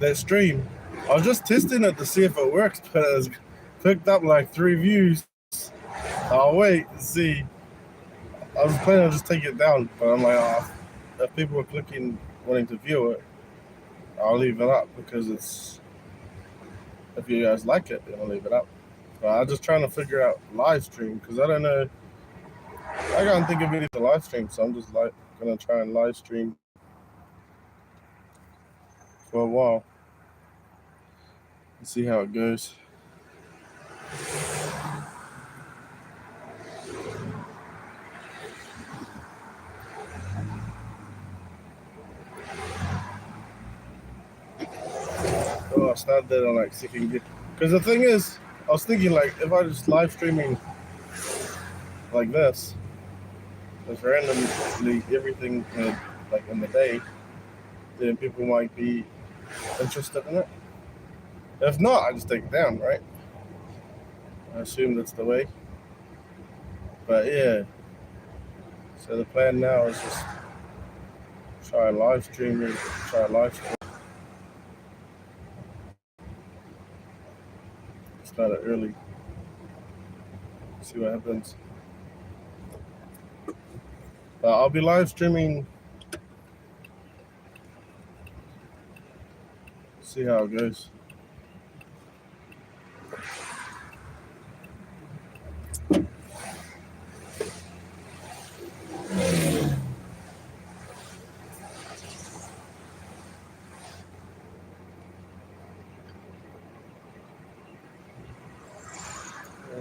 that stream. I was just testing it to see if it works, but it's picked up like 3 views. I'll wait and see. I was planning on just take it down, but I'm like, oh, if people are clicking wanting to view it, I'll leave it up because it's, if you guys like it, then I'll leave it up. But I'm just trying to figure out live stream because I don't know. I can't think of any to live stream, so I'm just like gonna try and live stream for a while and see how it goes. Oh, I started that on like second gear. Because the thing is, I was thinking like if I just live streaming like this, just randomly everything like in the day, then people might be interested in it. If not, I just take it down, right? I assume that's the way. But yeah, so the plan now is just try live streaming, Start it early, see what happens. I'll be live streaming, see how it goes.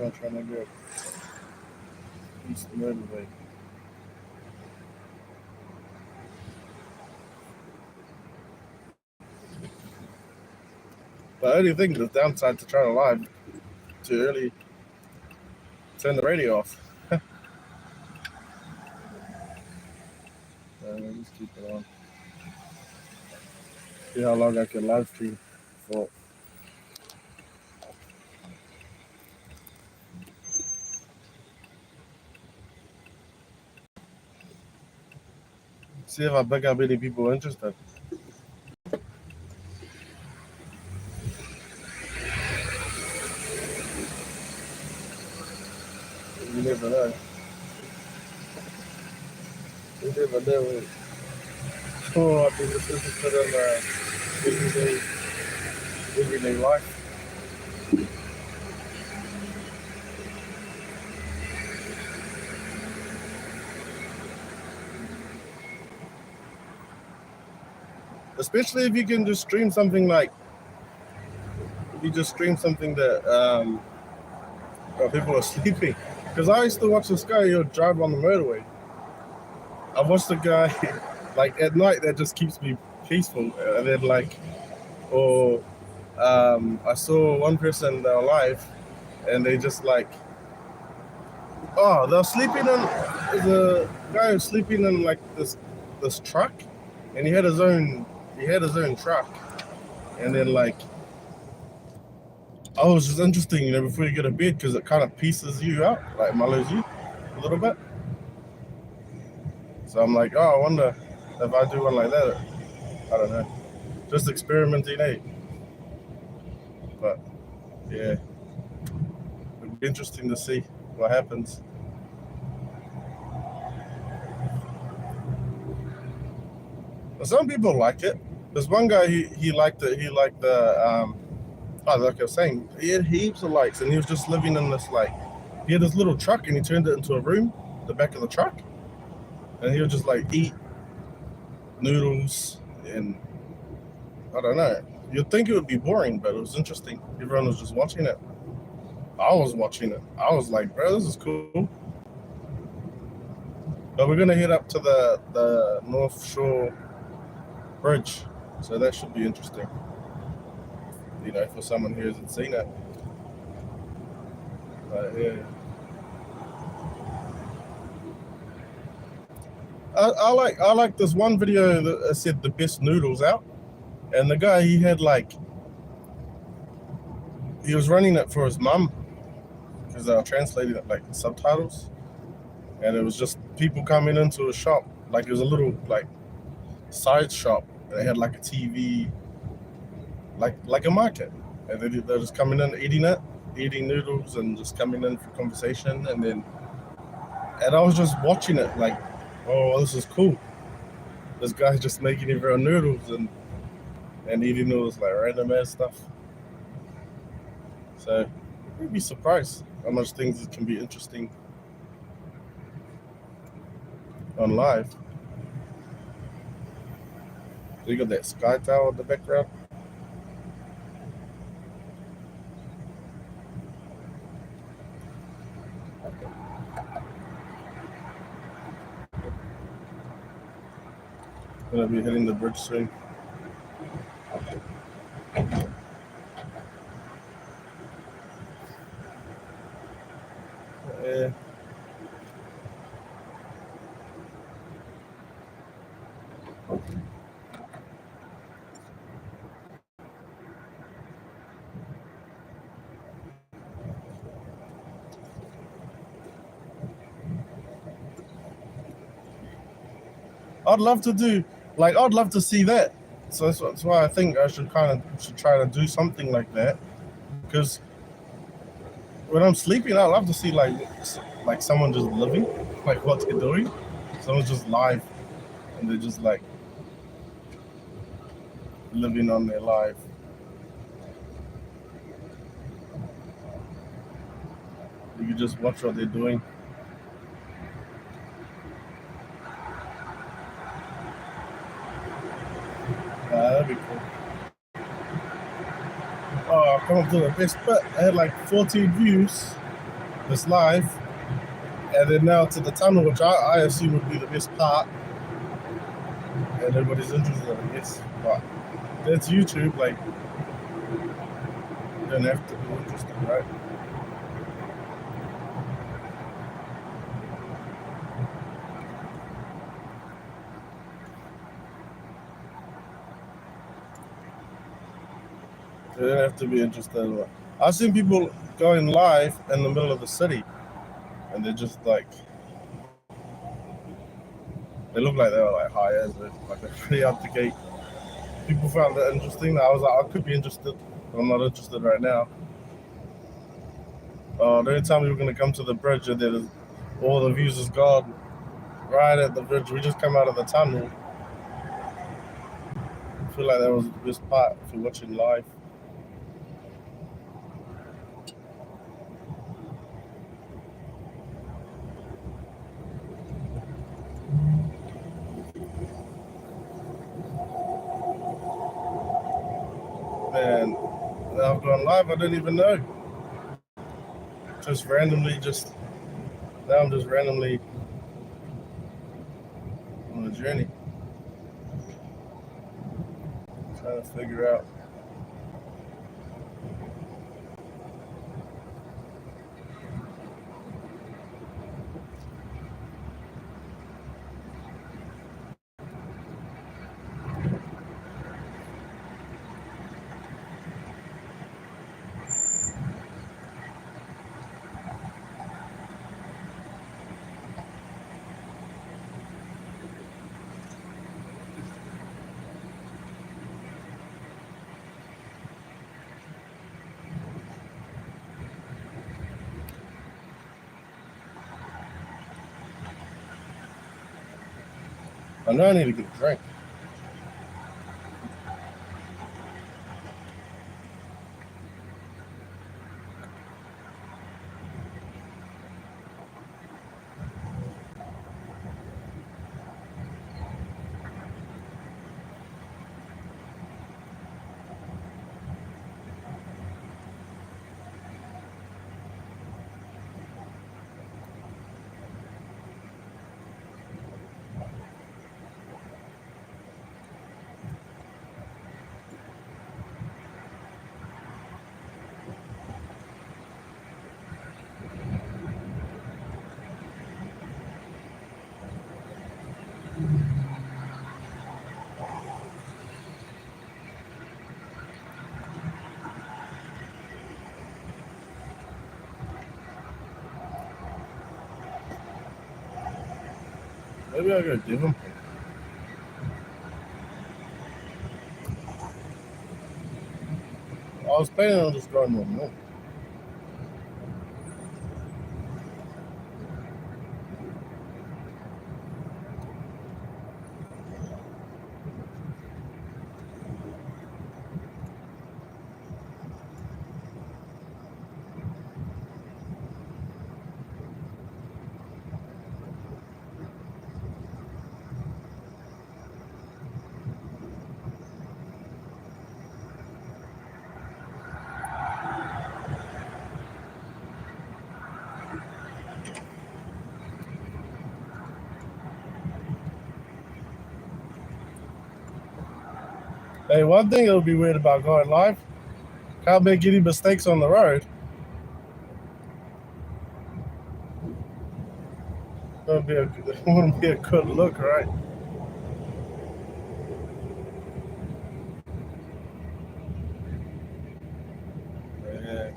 I'm trying to go east motorway. The only thing, the downside to trying to live too early, turn the radio off. Just keep it on. See how long I can live stream for. See if I pick up any people interested. You never know. You never know. Oh, I've been just interested in everyday life. Especially if you can just stream something like, if you just stream something that while people are sleeping. Because I used to watch this guy who would drive on the motorway. I watched the guy like at night, that just keeps me peaceful. And then like, or I saw one person that alive, and they just like, oh, they're sleeping in, the guy was sleeping in like this truck, and he had his own truck, and then like, oh, it's just interesting, you know, before you go to bed, because it kind of pieces you out, like mellows you a little bit. So I'm like, oh, I wonder if I do one like that. I don't know, just experimenting, eh? But yeah, it'll be interesting to see what happens. But some people like it. There's one guy, he liked it. He liked the like I was saying, he had heaps of likes, and he was just living in this like, he had this little truck, and he turned it into a room, the back of the truck, and he would just like eat noodles, and I don't know. You'd think it would be boring, but it was interesting. Everyone was just watching it. I was watching it. I was like, bro, this is cool. But we're gonna head up to the North Shore Bridge, so that should be interesting. You know, for someone who hasn't seen it. But yeah. I like this one video that said the best noodles out, and the guy, he had like, he was running it for his mum because they were translating it like subtitles, and it was just people coming into a shop, like it was a little like side shop, and they had like a TV like a market, and they're just coming in eating it, eating noodles, and just coming in for conversation, and I was just watching it like, oh, this is cool. This guy's just making everyone noodles and eating noodles like random ass stuff. So you'd be surprised how much things can be interesting on live. So you got that sky tower in the background. Gonna be hitting the bridge soon. Yeah. I'd love to do, like, I'd love to see that. So that's why I think I should try to do something like that. Because when I'm sleeping, I love to see like someone just living, like what they're doing. Someone's just live, and they're just like living on their life. You can just watch what they're doing. That'd be cool. Oh, I come up to the best bit. I had like 14 views this live, and then now to the tunnel, which I assume would be the best part, and everybody's interested, I guess. But that's YouTube. Like, you don't have to be interested, right? You don't have to be interested. I've seen people going live in the middle of the city, and they're just like, they look like they were like high as it, like they're pretty out the gate. People found that interesting. I was like, I could be interested, but I'm not interested right now. The only time we were gonna come to the bridge, and then all the views is gone. Right at the bridge, we just come out of the tunnel. I feel like that was the best part if you're watching live. And now I've gone live, I don't even know. Just randomly, now I'm just randomly on a journey, trying to figure out. I know I need to get a drink. Maybe I'll go give him. I was planning on just going more. Hey, one thing that would be weird about going live, can't make any mistakes on the road. Wouldn't be a good look, right? Yeah.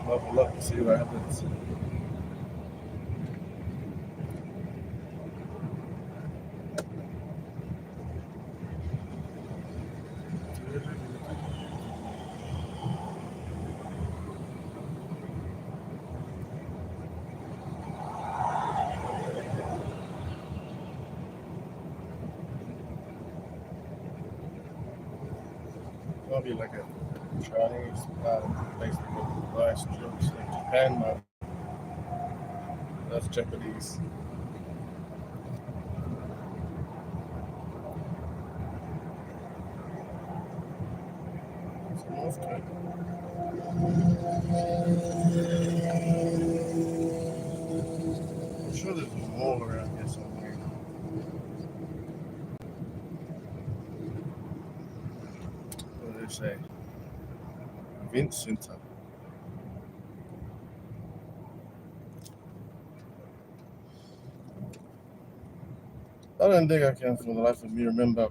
Have a look, see what happens. It'll be like a Chinese place that got nice jokes like Japan, man. That's Japanese. It's North Korea. I'm sure there's a mall around here somewhere. What do they say? Event center. I don't think I can for the life of me remember.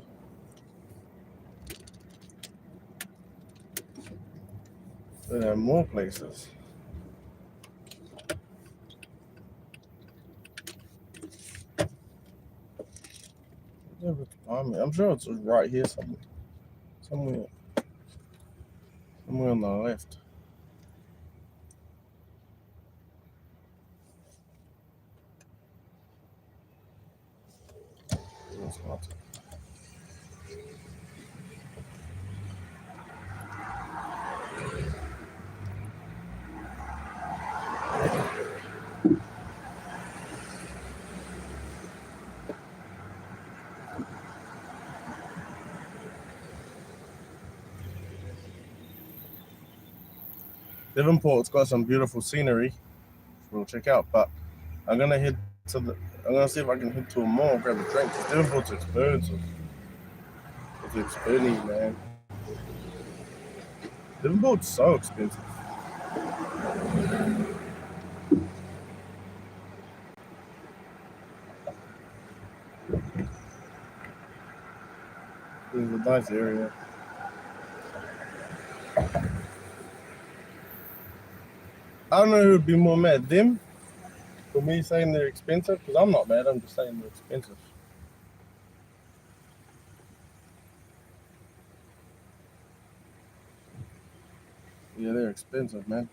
There are more places. I'm sure it's right here somewhere. Somewhere on the left. It's not. Devonport's got some beautiful scenery. We'll check out, but I'm gonna head to the. I'm gonna see if I can head to a mall, grab a drink. Because Devonport's expensive. It's expensive, man. Devonport's so expensive. It's a nice area. I don't know who would be more mad, them for me saying they're expensive, because I'm not mad. I'm just saying they're expensive. Yeah, they're expensive, man.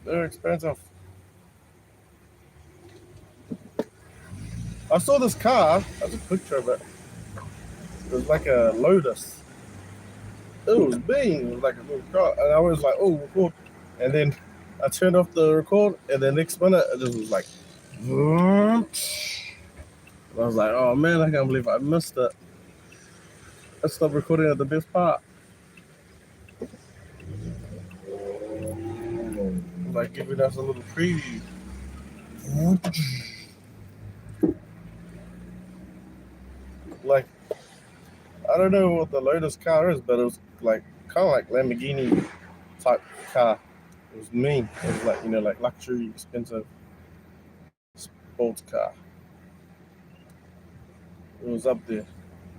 They're expensive. I saw this car. That's a picture of it. It was like a Lotus. It was big. It was like a little car, and I was like, "Oh, record!" And then I turned off the record, and the next minute it just was like, vroom. I was like, "Oh man, I can't believe I missed it." I stopped recording at the best part. Like giving us a little preview. Like I don't know what the Lotus car is, but it was like kind of like Lamborghini type car. It was mean. It was like like luxury, expensive sports car. It was up there.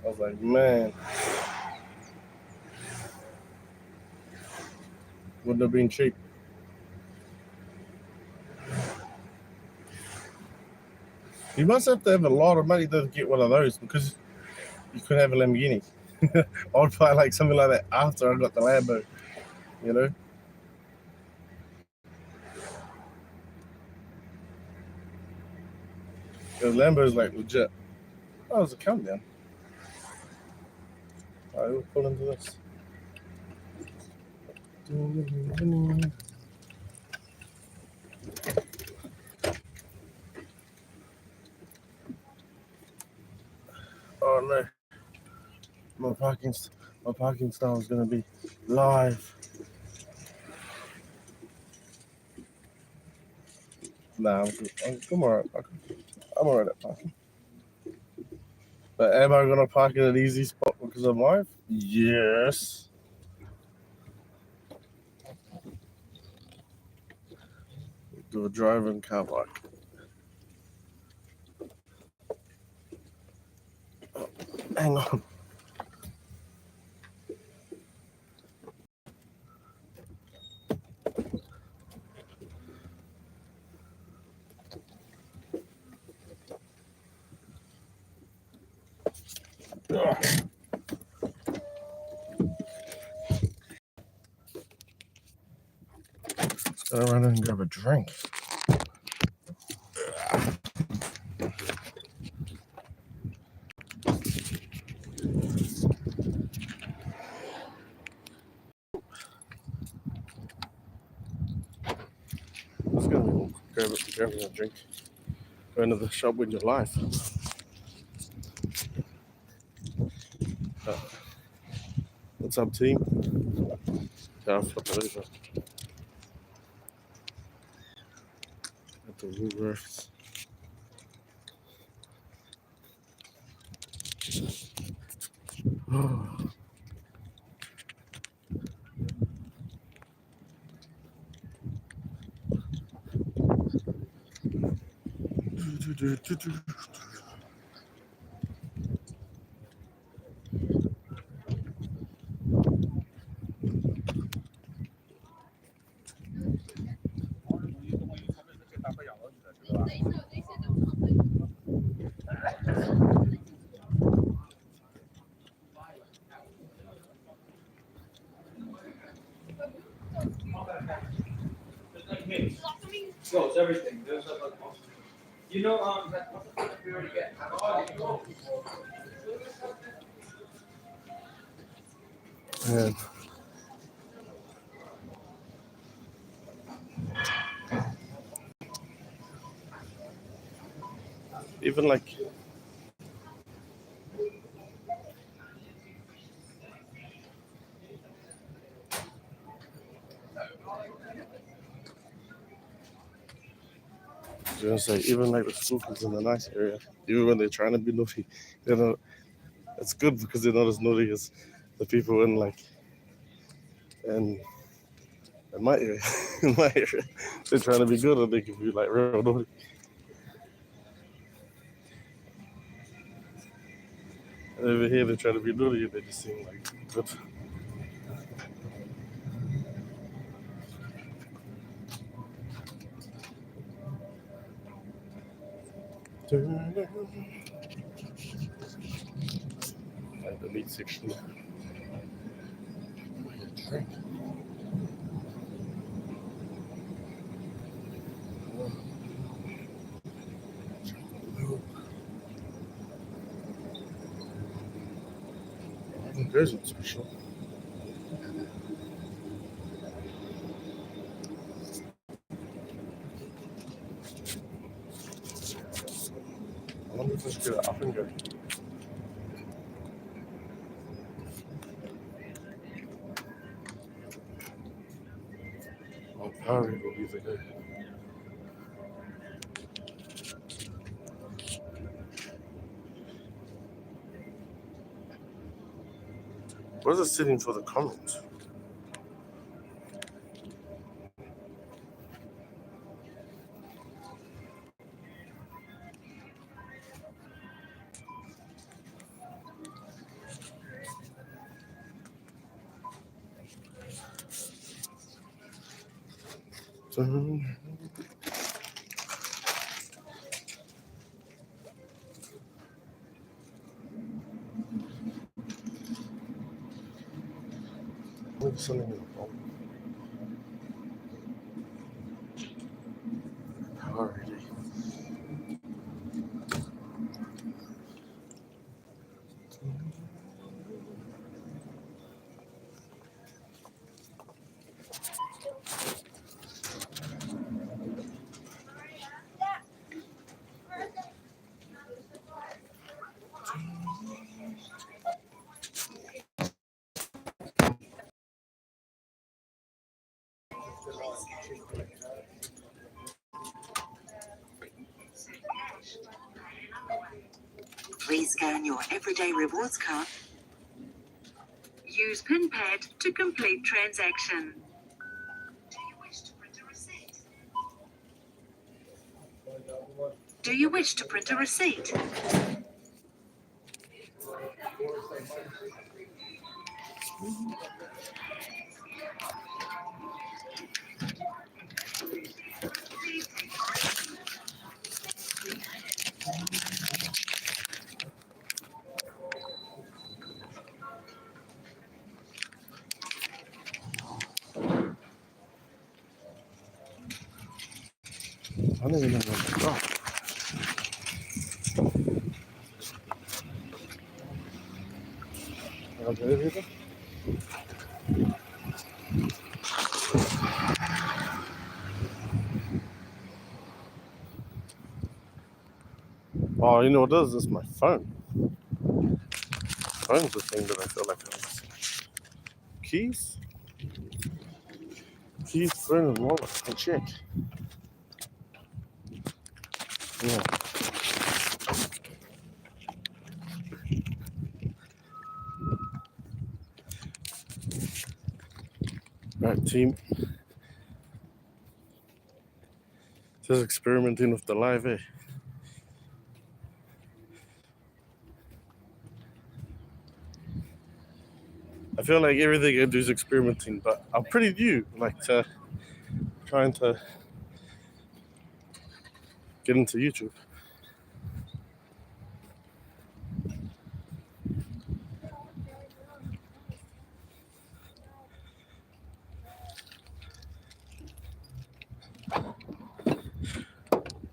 I was like, man, wouldn't have been cheap. You must have to have a lot of money to get one of those because you could have a Lamborghini. I'd buy like something like that after I got the Lambo, you know. Because Lambo's like legit. Oh, it's a countdown. Alright, we'll pull into this. Oh no, my parking style is gonna be live. Nah, I'm alright. I'm alright at parking. But am I gonna park in an easy spot because I'm live? Yes. Do a drive-in car park. Oh, hang on. Gotta run in and grab a drink. It's gonna be grabbing a drink. Go into the shop with your life. What's up, team? Yeah, I'll flip it over. At the Woolworths. No, it's everything. There's you know, we already get. And even like I was gonna say, even like the school kids in the nice area, even when they're trying to be naughty, they're not. It's good because they're not as naughty as the people in like in my area. In my area, they're trying to be good and they can be like real naughty. And over here, they're trying to be naughty and they just seem like good. Like the meat section. Drink. There's one special. I wonder if I should get it up and go. Oh, Harry will be the guy. Where's it sitting for the comments? there's something in the bottom. Alrighty. Please scan your everyday rewards card. Use PIN pad to complete transaction. Do you wish to print a receipt? Do you wish to print a receipt? I don't even know where to go. Oh, you know what it is? It's my phone. Phone's the thing that I feel like I was. Keys? Keys, phone, and wallet. And check. Yeah. Right, team. Just experimenting with the live, eh? I feel like everything I do is experimenting, but I'm pretty new, like trying to get into YouTube.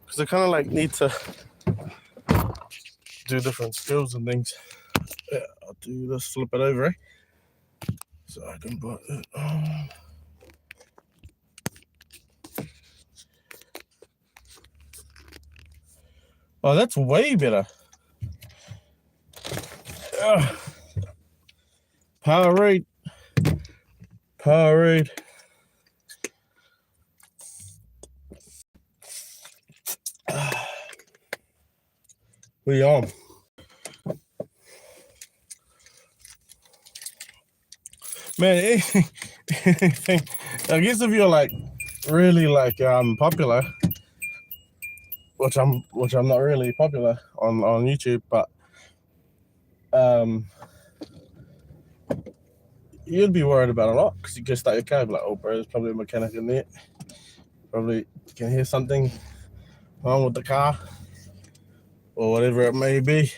Because I kind of like need to do different skills and things. Yeah, I'll do this, flip it over, eh? So I can put it on. Oh, that's way better. Powerade. Powerade. What are you on? Man, anything. I guess if you're like really like popular, which I'm not really popular on YouTube, but you'd be worried about a lot because you just start your car, be like, oh bro, there's probably a mechanic in there. Probably can hear something wrong with the car or whatever it may be.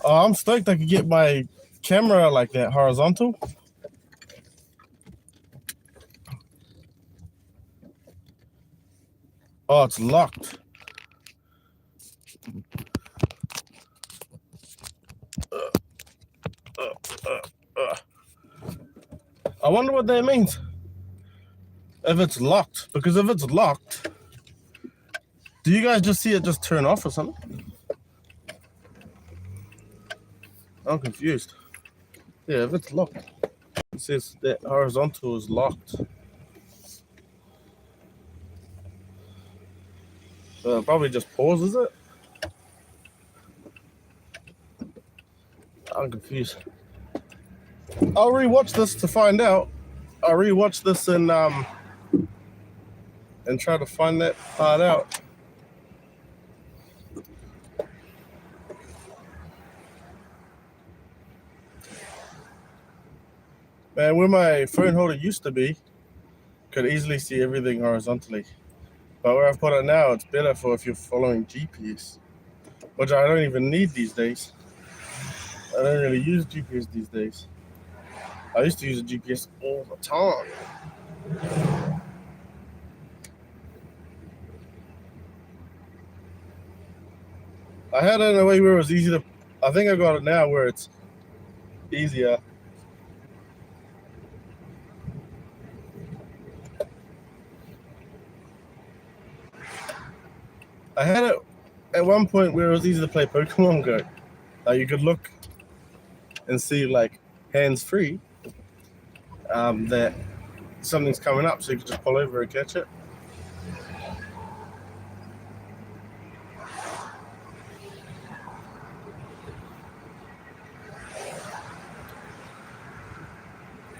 Oh, I'm stoked I could get my camera like that horizontal. Oh, it's locked. I wonder what that means. If it's locked, because if it's locked, do you guys just see it just turn off or something? I'm confused. Yeah, if it's locked, it says that horizontal is locked. So it probably just pauses it. I'm confused. I'll rewatch this to find out. I'll rewatch this and try to find that part out. Man, where my phone holder used to be, could easily see everything horizontally. But where I've put it now, it's better for if you're following GPS, which I don't even need these days. I don't really use GPS these days. I used to use a GPS all the time. I had it in a way where it was easy to. I think I got it now where it's easier. I had it at one point where it was easy to play Pokemon Go. Like you could look and see like hands free that something's coming up, so you could just pull over and catch it.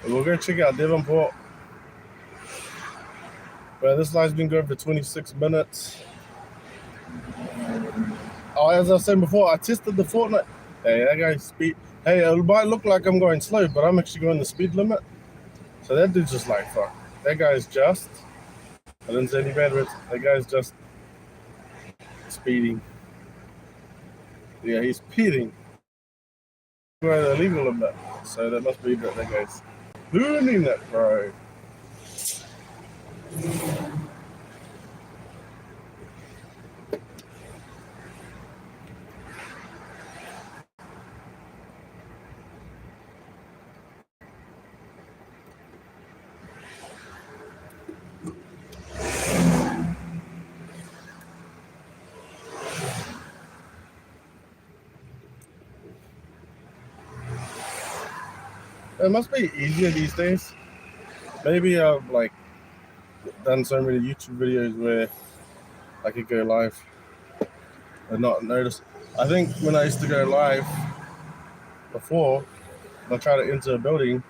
And we'll go check out Devonport. Well, this live's been going for 26 minutes. Oh, as I was saying before, I tested the Fortnite. Hey, that guy's speed. Hey, it might look like I'm going slow, but I'm actually going the speed limit. So that dude's just like, fuck. That guy's just. I didn't say any bad words. That guy's just speeding. Yeah, he's speeding. Going the legal limit. So that must be that guy's doing it, bro. It must be easier these days. Maybe I've like done so many YouTube videos where I could go live and not notice. I think when I used to go live before, I try to enter a building,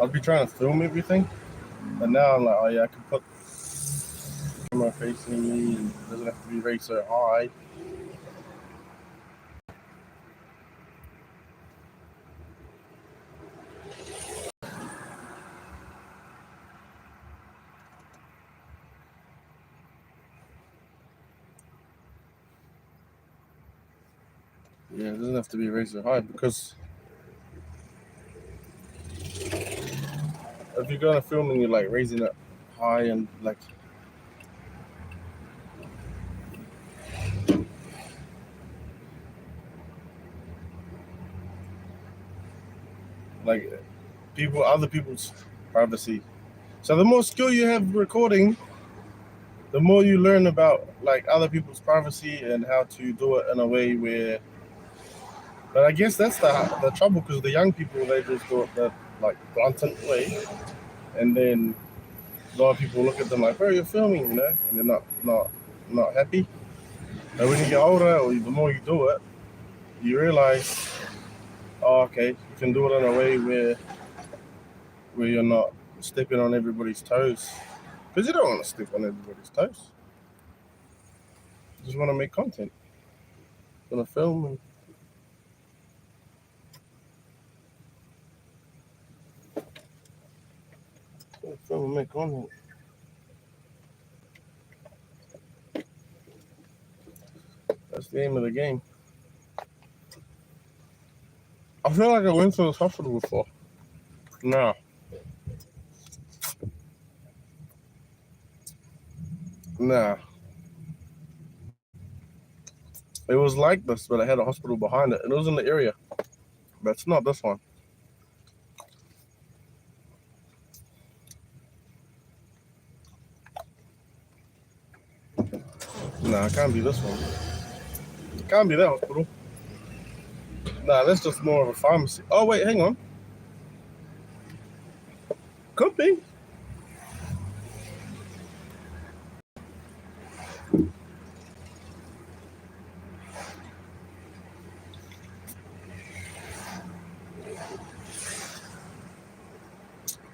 I'd be trying to film everything. And now I'm like, oh yeah, I can put the camera facing me and it doesn't have to be very so high. Yeah, it doesn't have to be very so high because if you're gonna film and you're like raising it high and like other people's privacy. So the more skill you have recording, the more you learn about like other people's privacy and how to do it in a way where. But I guess that's the trouble because the young people, they just do it the like blatant way, and then a lot of people look at them like, bro, you're filming, you know, and they're not happy. But when you get older, or the more you do it, you realize, oh, okay, you can do it in a way where you're not stepping on everybody's toes, because you don't want to step on everybody's toes. You just want to make content, you want to film and. Film and make content. That's the aim of the game. I feel like I went to this hospital before. No. Nah. It was like this, but I had a hospital behind it. It was in the area. But it's not this one. Nah, it can't be this one. It can't be that hospital. Nah, that's just more of a pharmacy. Oh, wait, hang on. Could be.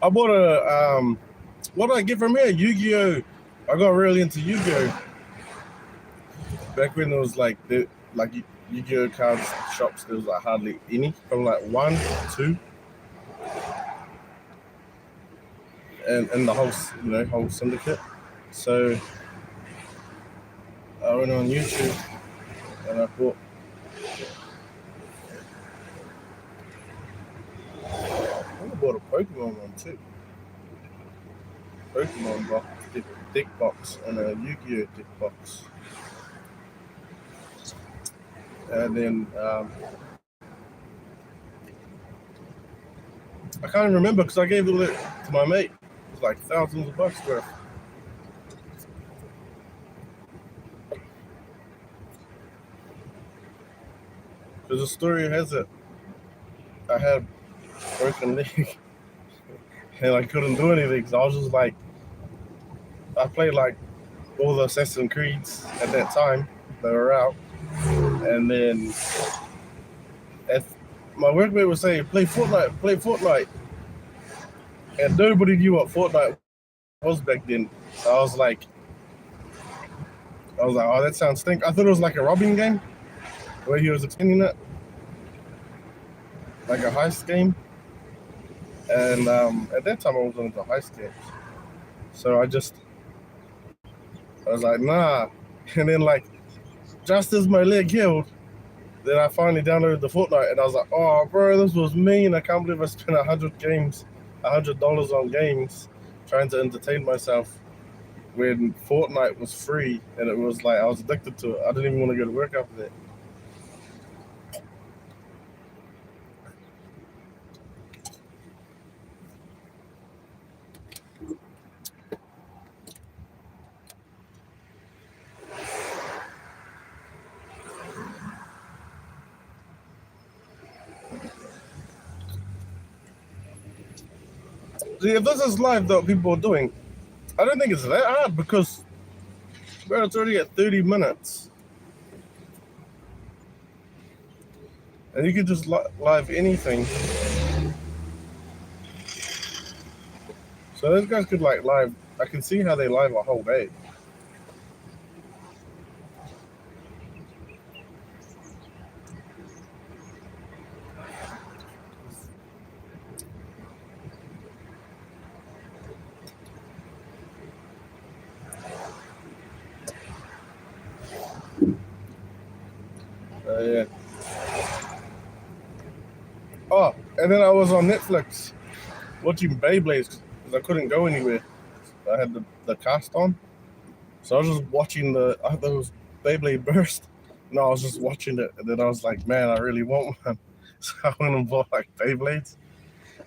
I bought a, what did I get from here? Yu-Gi-Oh! I got really into Yu-Gi-Oh! Back when there was like Yu-Gi-Oh! Cards shops, there was like hardly any. From like 1, 2. And the whole syndicate. So I went on YouTube and I bought. bought a Pokemon one too. Pokemon box, deck box, and a Yu-Gi-Oh deck box. And then I can't even remember because I gave it to my mate. It was like thousands of bucks worth. Because the story has it, I had a broken leg and I couldn't do anything. So I was just like, I played like all the Assassin's Creeds at that time. They were out. And then my workmate was saying, play Fortnite. And nobody knew what Fortnite was back then. So I was like, oh, that sounds stink. I thought it was like a robbing game where he was explaining it, like a heist game. And at that time I wasn't into heist games. So I was like, nah. And then like, just as my leg healed, then I finally downloaded the Fortnite and I was like, oh bro, this was mean. I can't believe I spent $100 on games trying to entertain myself when Fortnite was free, and it was like I was addicted to it. I didn't even want to go to work after that. See, if this is live that people are doing, I don't think it's that hard because, bro, it's already at 30 minutes. And you can just live anything. So those guys could like live, I can see how they live a whole day. Yeah. Oh, and then I was on Netflix watching Beyblades because I couldn't go anywhere. I had the cast on. So I was just watching those Beyblade burst. And I was just watching it. And then I was like, man, I really want one. So I went and bought like Beyblades.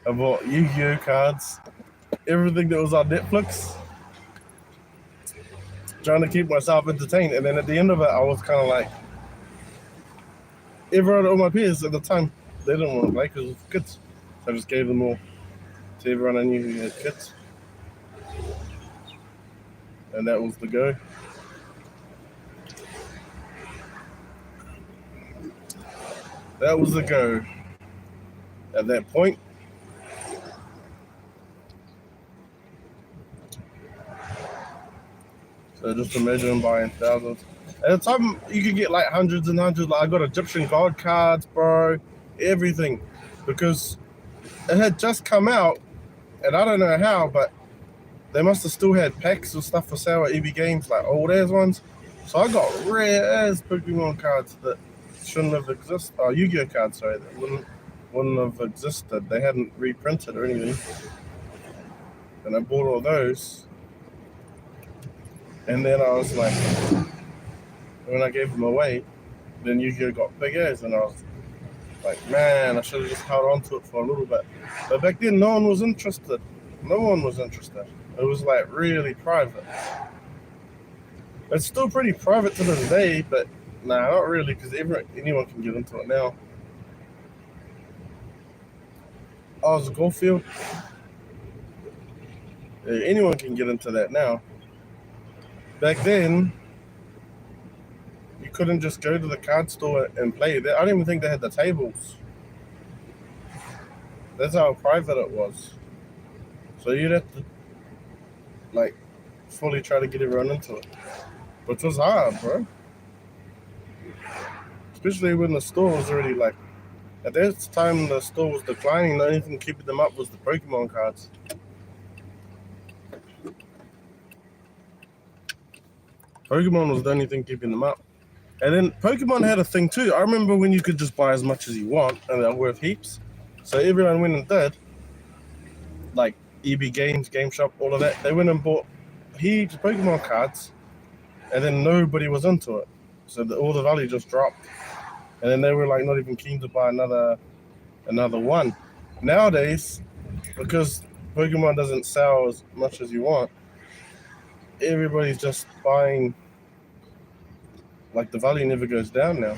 I bought Yu-Gi-Oh cards. Everything that was on Netflix. Trying to keep myself entertained. And then at the end of it, I was kind of like, everyone, all my peers at the time, they didn't want to play because it was kids. So I just gave them all to everyone I knew who had kids. And that was the go. That was the go. At that point. So just imagine buying thousands. At the time, you could get like hundreds and hundreds. Like I got Egyptian god cards, bro. Everything. Because it had just come out. And I don't know how, but they must have still had packs of stuff for sale at EB Games, like old ass ones. So I got rare ass Pokemon cards that shouldn't have existed. Oh, Yu-Gi-Oh cards, sorry, that wouldn't have existed. They hadn't reprinted or anything. And I bought all those. And then I was like, when I gave them away, then Yu-Gi-Oh got big ass, and I was like, man, I should have just held on to it for a little bit. But back then, no one was interested. No one was interested. It was like really private. It's still pretty private to this day, but nah, not really, because anyone can get into it now. Oh, it's a golf field. Yeah, anyone can get into that now. Back then, you couldn't just go to the card store and play. I don't even think they had the tables. That's how private it was. So you'd have to, like, fully try to get everyone into it. Which was hard, bro. Especially when the store was already, like, at that time the store was declining. The only thing keeping them up was the Pokemon cards. Pokemon was the only thing keeping them up. And then Pokemon had a thing too. I remember when you could just buy as much as you want and they're worth heaps. So everyone went and did. like EB Games, Game Shop, all of that. They went and bought heaps of Pokemon cards, and then nobody was into it, so all the value just dropped. And then they were like not even keen to buy another one. Nowadays, because Pokemon doesn't sell as much as you want, everybody's just buying. Like the value never goes down now.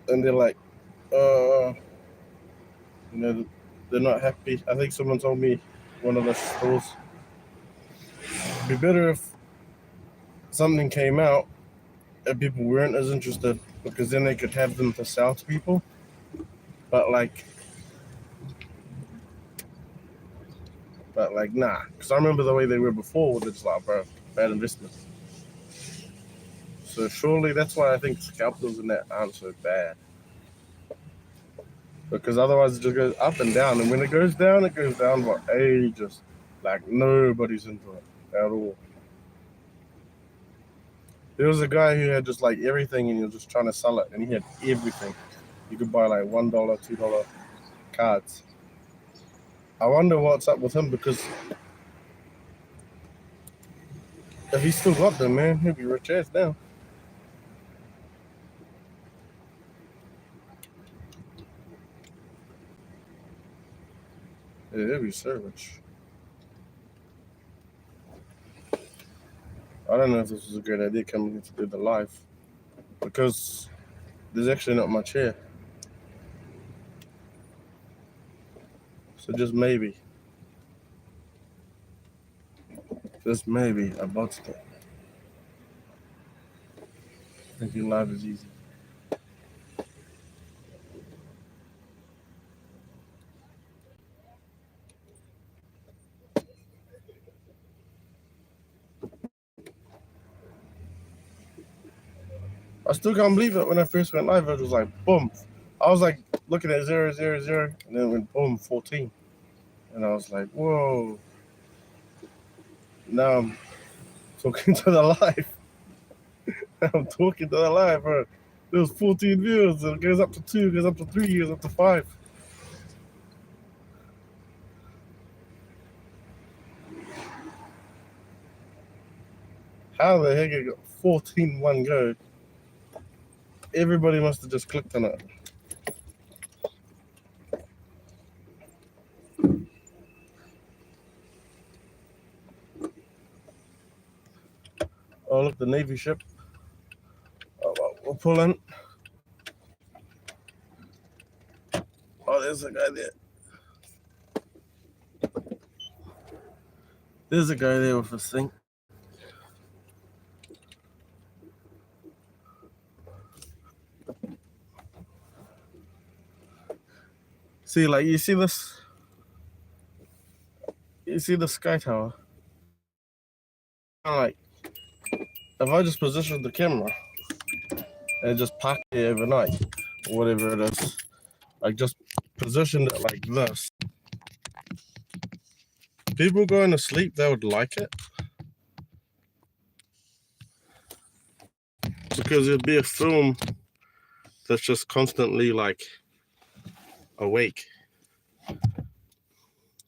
And they're like, you know, they're not happy. I think someone told me one of the stores it'd be better if something came out and people weren't as interested because then they could have them to sell to people. But like nah, because I remember the way they were before. With it's like, bro, bad investment. So surely that's why I think scalpers and that aren't so bad. Because otherwise it just goes up and down, and when it goes down for ages. Like nobody's into it at all. There was a guy who had just like everything, and he was just trying to sell it, and he had everything. You could buy like $1, $2 cards. I wonder what's up with him, because if he's still got them, man, he'll be rich ass now. Yeah, he'll be so rich. I don't know if this was a great idea coming here to do the live, because there's actually not much here. So just maybe I botched it. Thinking live is easy. I still can't believe it. When I first went live, it was like boom. I was like looking at 0, 0, 0, and then it went boom 14, and I was like, whoa. Now I'm talking to the live. I'm talking to the live, bro. There was 14 views. It goes up to 2, goes up to 3, goes up to 5. How the heck it got 14 one go? Everybody must have just clicked on it. Oh, look, the Navy ship. Oh, well, we'll pull in. Oh, there's a guy there. There's a guy there with his thing. See, like, you see this? You see the sky tower? Like, if I just position the camera and just park it overnight, or whatever it is, like just position it like this, people going to sleep, they would like it. Because it'd be a film that's just constantly like awake.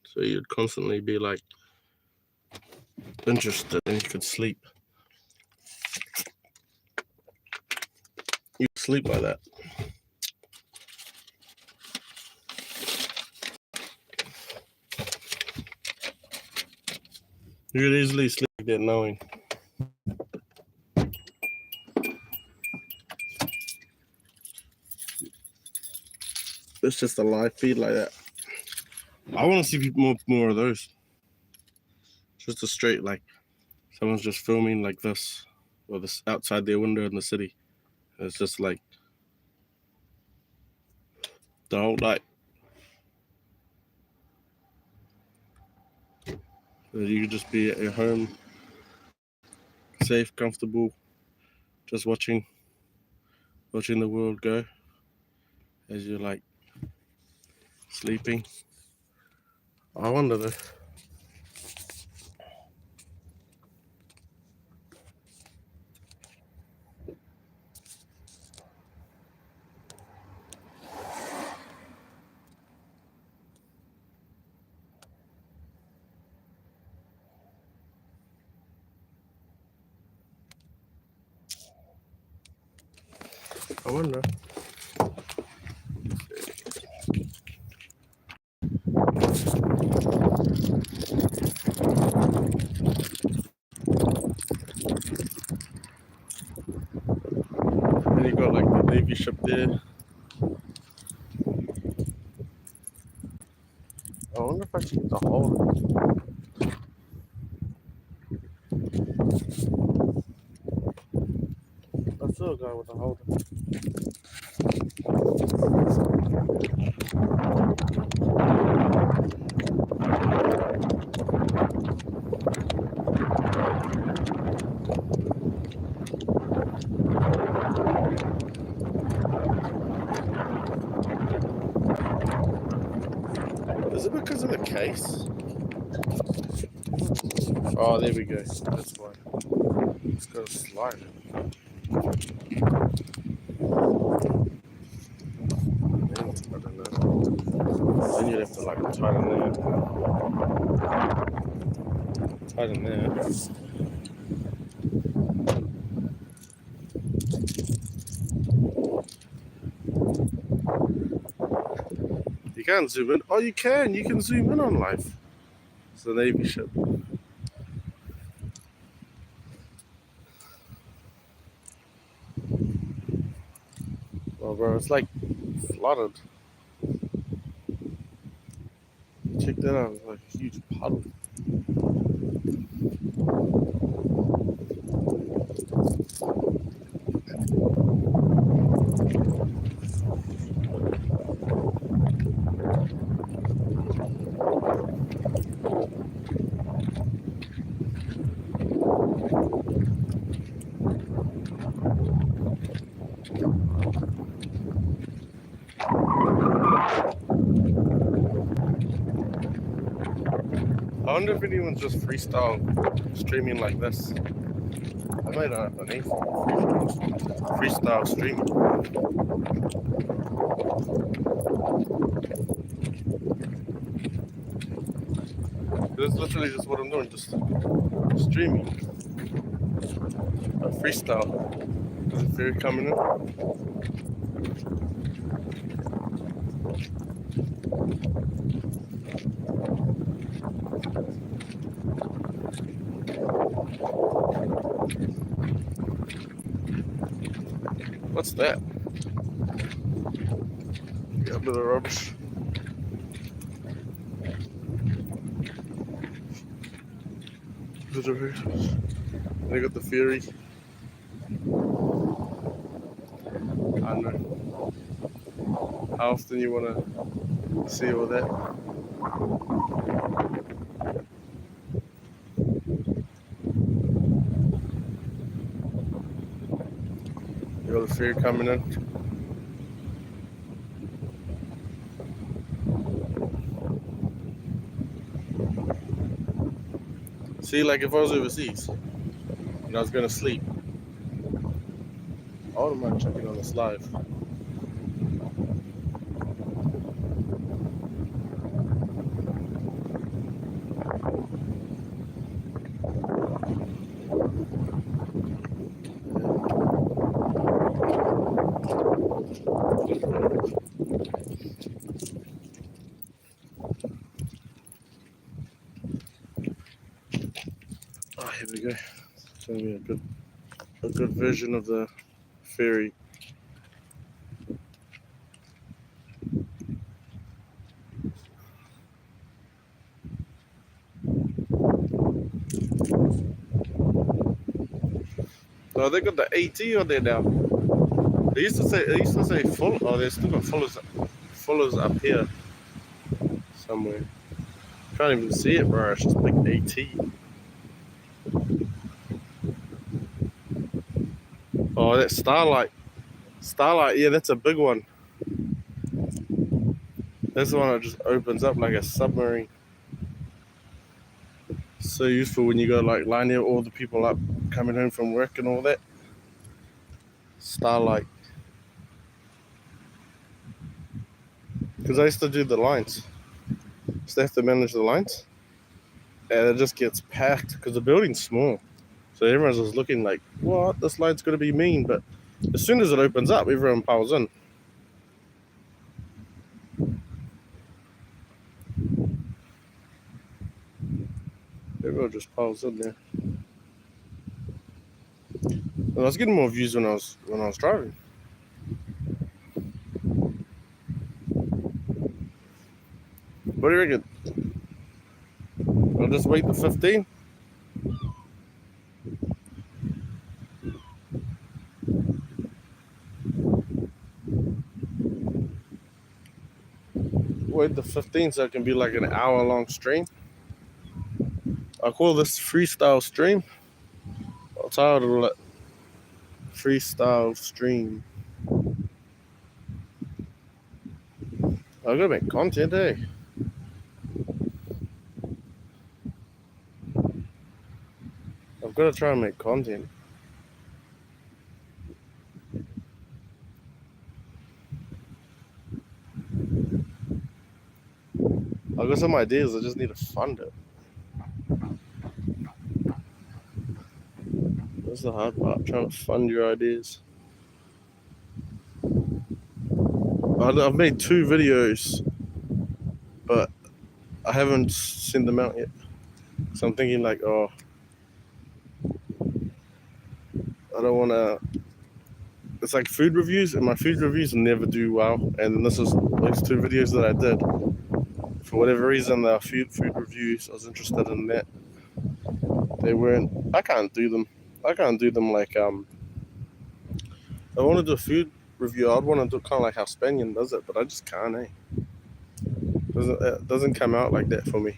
So you'd constantly be like interested and you could sleep. You sleep like that. You could easily sleep like that knowing. It's just a live feed like that. I want to see more of those. Just a straight, like, someone's just filming like this, or this outside their window in the city. It's just like the whole night. You could just be at your home, safe, comfortable, just watching the world go as you're like sleeping. I wonder though. I wonder. And you got like the Navy ship there. I wonder if I should get the holder. I still go with the holder. Is it because of the case? Oh, there we go. That's why. It's got a slide. I don't know. Then you'd have to like tighten there. Tighten there. You can't zoom in. Oh, you can. You can zoom in on life. It's a Navy ship. Oh, bro, it's like flooded. Check that out. It's like a huge puddle. I wonder if anyone's just freestyle streaming like this. I made it underneath. Freestyle streaming. That's literally just what I'm doing, just streaming. A freestyle. There's a ferry coming in. What's that? Got a bit of rubbish. They got the ferry. I don't know how often you want to see all that. You got the ferry coming in. See, like if I was overseas and I was going to sleep, I wouldn't mind checking on this live. Oh, here we go. It's going to be a good version of the ferry. Oh, they got the AT on there now. They used to say full. Oh, they still got fullers up here somewhere. Can't even see it, bro. It's just like AT. Oh, that Starlight. Starlight, yeah, that's a big one. That's the one that just opens up like a submarine. So useful when you go like line all the people up coming home from work and all that. Starlight. Because I used to do the lines. So they have to manage the lines. And it just gets packed because the building's small. So everyone's just looking like, what? This line's going to be mean. But As soon as it opens up, everyone piles in. Everyone just piles in there. And I was getting more views when I was driving. What do you reckon? I'll just wait the 15. Wait the 15 so it can be like an hour-long stream. I call this freestyle stream. I'll title it freestyle stream. I gotta make content, eh? I've got to try and make content. I've got some ideas, I just need to fund it. That's the hard part, trying to fund your ideas. I've made 2 videos, but I haven't sent them out yet. So I'm thinking like, oh, I don't want to. It's like food reviews, and my food reviews never do well. And then these 2 videos that I did. For whatever reason, they are food reviews. I was interested in that. They weren't. I can't do them. I can't do them like I want to do a food review. I'd want to do kind of like how Spanian does it, but I just can't. It doesn't come out like that for me.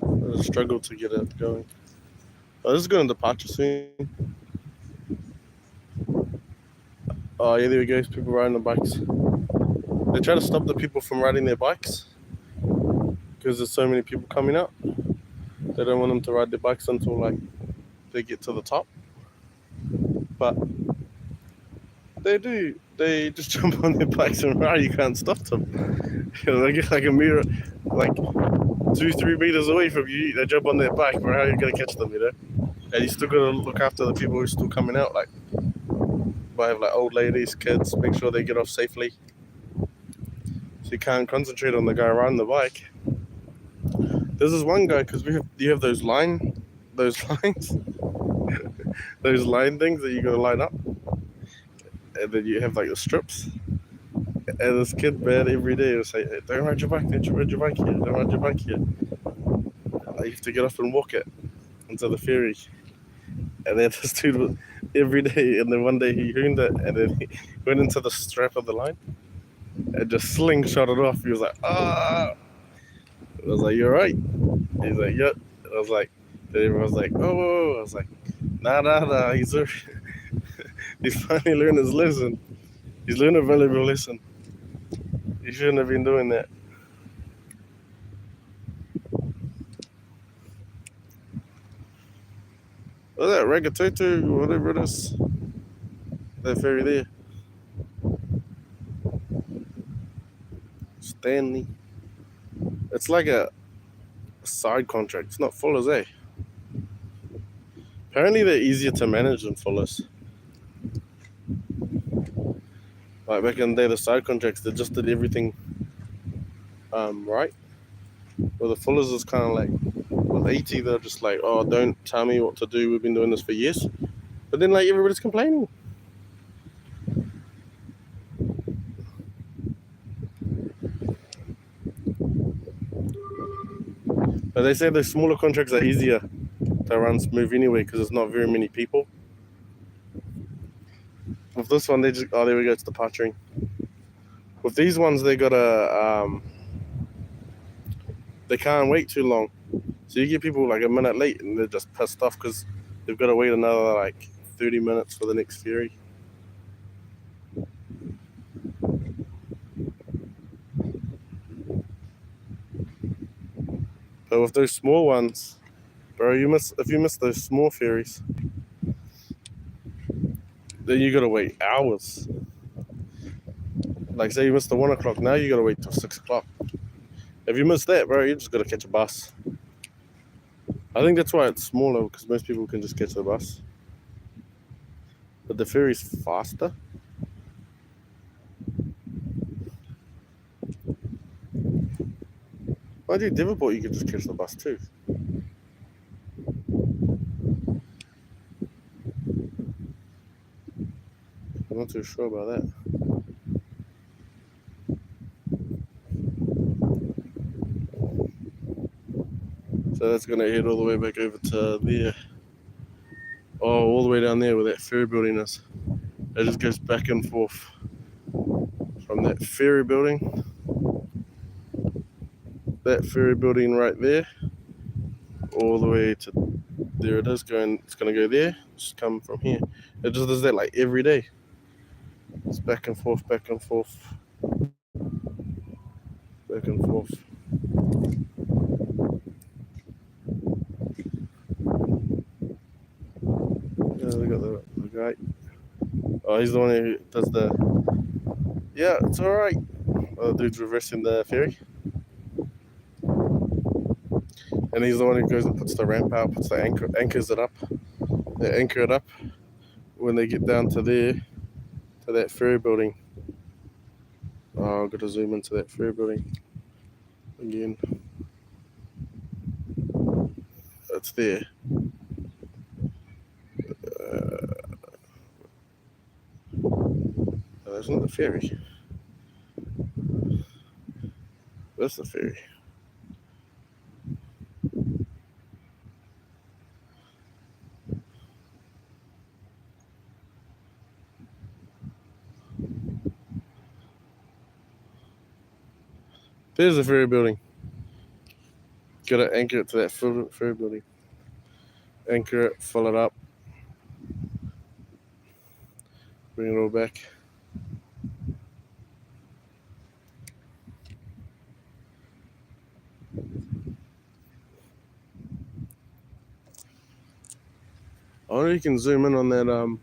I struggle to get it going. Oh, this is going to departure soon. Oh yeah, there we go. People riding the bikes. They try to stop the people from riding their bikes because there's so many people coming out. They don't want them to ride their bikes until like they get to the top. But they do. They just jump on their bikes and ride. You can't stop them. They get like a meter, like 2-3 meters away from you. They jump on their bike. But how are you gonna catch them? And you still gotta look after the people who are still coming out. Like, I have like old ladies, kids. Make sure they get off safely. So you can't concentrate on the guy riding the bike. There's this one guy because you have those lines, those line things that you gotta line up, and then you have like the strips. And this kid, man, every day will say, hey, "Don't ride your bike, don't ride your bike here, don't ride your bike here." I have to get off and walk it into the ferry. And then this dude every day, and then one day he ruined it, and then he went into the strap of the line and just slingshot it off. He was like, "Ah!" I was like, "You're right." He's like, "Yep." And I was like, then everyone was like, "Oh," I was like, "Nah." He's finally learned his lesson. He's learned a valuable lesson. He shouldn't have been doing that. What's that, Ragatutu, whatever it is? That ferry there. Stanley. It's like a side contract. It's not Fuller's, eh? Apparently they're easier to manage than Fuller's. Like back in the day, the side contracts, they just did everything right. Well, the Fullers is kind of like, with 80, they're just like, oh, don't tell me what to do. We've been doing this for years. But then, like, everybody's complaining. But they say the smaller contracts are easier to run smooth anyway because there's not very many people. With this one, they just, oh, there we go, it's departuring. With these ones, they can't wait too long. So you get people like a minute late and they're just pissed off because they've got to wait another like 30 minutes for the next ferry. But with those small ones, bro, if you miss those small ferries, then you gotta wait hours. Like say you missed the 1 o'clock, now you gotta wait till 6 o'clock. If you miss that, bro, you just gotta catch a bus. I think that's why it's smaller, because most people can just catch the bus. But the ferry's faster. Mind you, Devonport you can just catch the bus too. I'm not too sure about that. So that's going to head all the way back over to there. Oh, all the way down there where that ferry building is. It just goes back and forth from that ferry building, right there, all the way to there it is going. It's going to go there. Just come from here. It just does that like every day. It's back and forth, back and forth, back and forth. Yeah, we got the guy. Oh, he's the one who does the. Yeah, it's all right. Oh, the dude's reversing the ferry, and he's the one who goes and puts the ramp out, puts the anchors it up. They anchor it up when they get down to there, to that ferry building. Oh, I've got to zoom into that ferry building again. It's there. No, that's not the ferry. That's the ferry. There's the ferry building. Gotta anchor it to that ferry building. Anchor it, fill it up. Bring it all back. I wonder if you can zoom in on that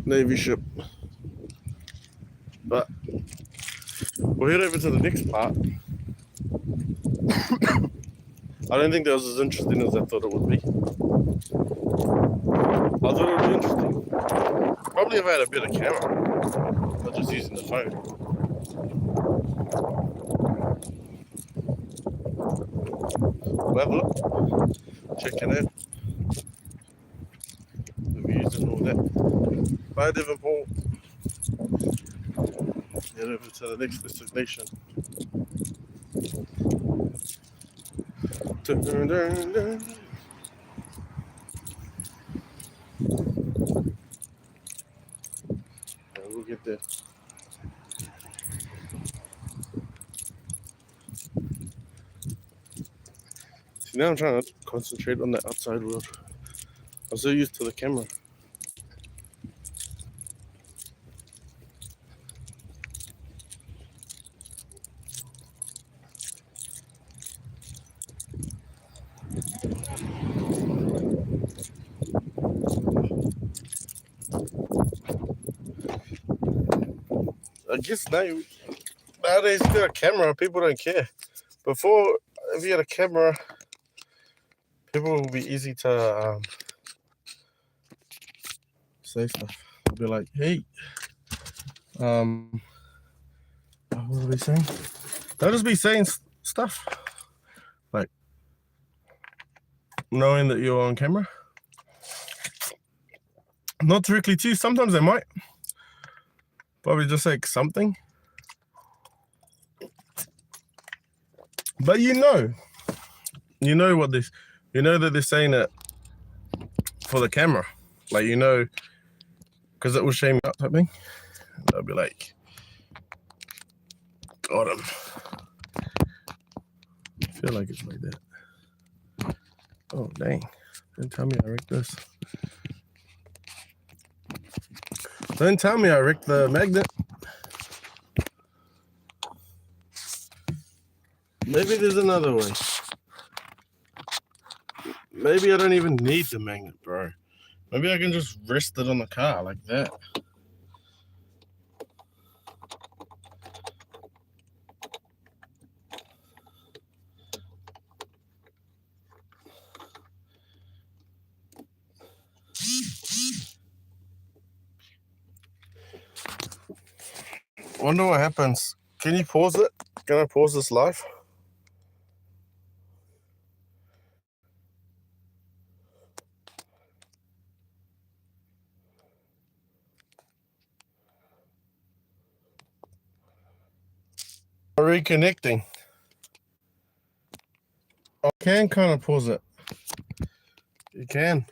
Navy ship. But we'll head over to the next part. I don't think that was as interesting as I thought it would be. I thought it would be interesting. Probably if I had a better camera. Not just using the phone. We'll have a look. Check it out. The views and all that. Bye, Devonport. Head over to the next destination. Dun, dun, dun, dun. We'll get there. See, now I'm trying to concentrate on the outside world. I'm so used to the camera. I guess nowadays, if you got a camera, people don't care. Before, if you had a camera, people will be easy to say stuff. They'll be like, hey, what are they saying? They'll just be saying stuff. Like, knowing that you're on camera. Not directly to you. Sometimes they might. Probably just like something. But you know what this, you know that they're saying it for the camera. Like, you know, because it will shame you out type thing. And they'll be like, got him. I feel like it's like that. Oh, dang. Don't tell me I wrecked this. Don't tell me I wrecked the magnet. Maybe there's another way. Maybe I don't even need the magnet, bro. Maybe I can just rest it on the car like that. Wonder what happens. Can you pause it? Can I pause this live? Reconnecting. I can kind of pause it. You can.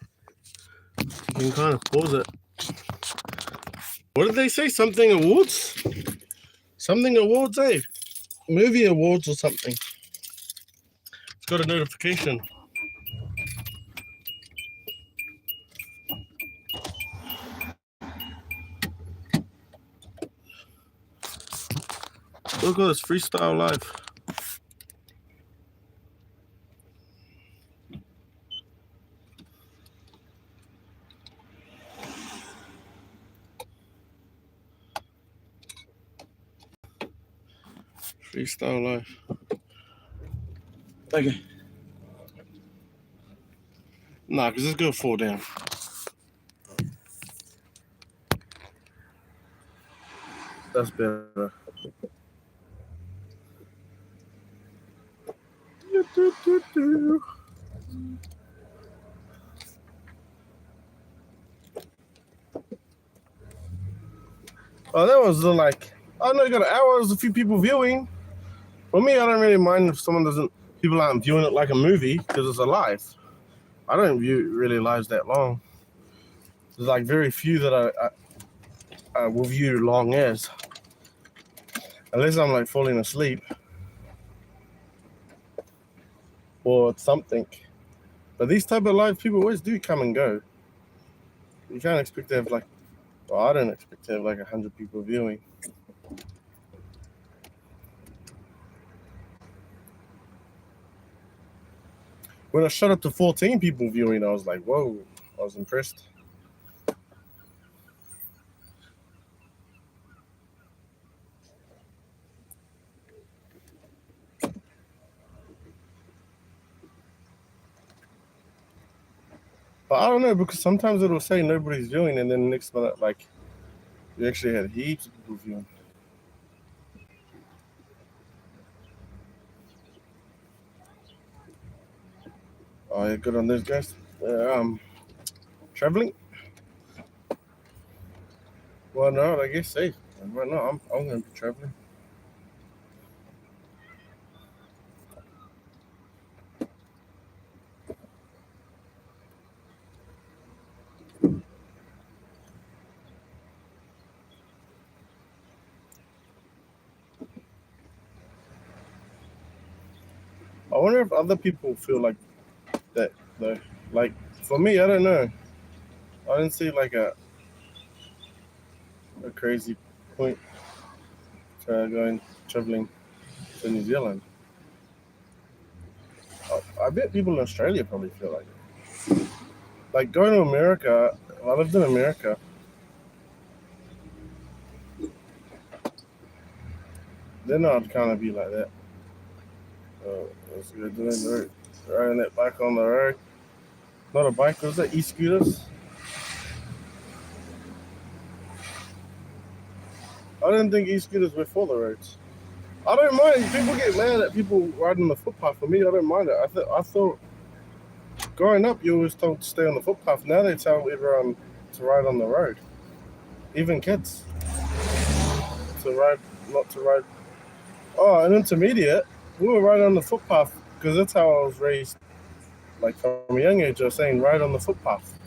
You can kind of pause it. What did they say? Something awards? Something awards, eh? Movie awards or something. It's got a notification. Look at this freestyle live. Freestyle live. Okay. Nah, because it's going to fall down. That's better. Oh, that was like, I know you got an hour, there's a few people viewing. For me, I don't really mind if people aren't viewing it like a movie because it's a live. I don't view really lives that long. There's like very few that I will view long as. Unless I'm like falling asleep. Or something. But these type of live people always do come and go. You can't expect to have like, well, I don't expect to have like 100 people viewing. When I shot up to 14 people viewing, I was like, whoa, I was impressed. But I don't know, because sometimes it'll say nobody's viewing, and then the next minute, like, you actually had heaps of people viewing. Oh, yeah, good on those guys. Traveling? Why not? I guess safe. Why not? I'm going to be traveling. I wonder if other people feel like that, though. Like, for me, I don't know. I didn't see like a crazy point to going traveling to New Zealand. I bet people in Australia probably feel like it. Like going to America, I lived in America. Then I'd kind of be like that. Let's go doing the riding that bike on the road. Not a bike, was that e-scooters? I didn't think e-scooters were for the roads. I don't mind. People get mad at people riding the footpath. For me, I don't mind it. I thought growing up, you always told to stay on the footpath. Now they tell everyone to ride on the road. Even kids. Not to ride. Oh, an intermediate, we were riding on the footpath because that's how I was raised. Like from a young age, I was saying ride on the footpath.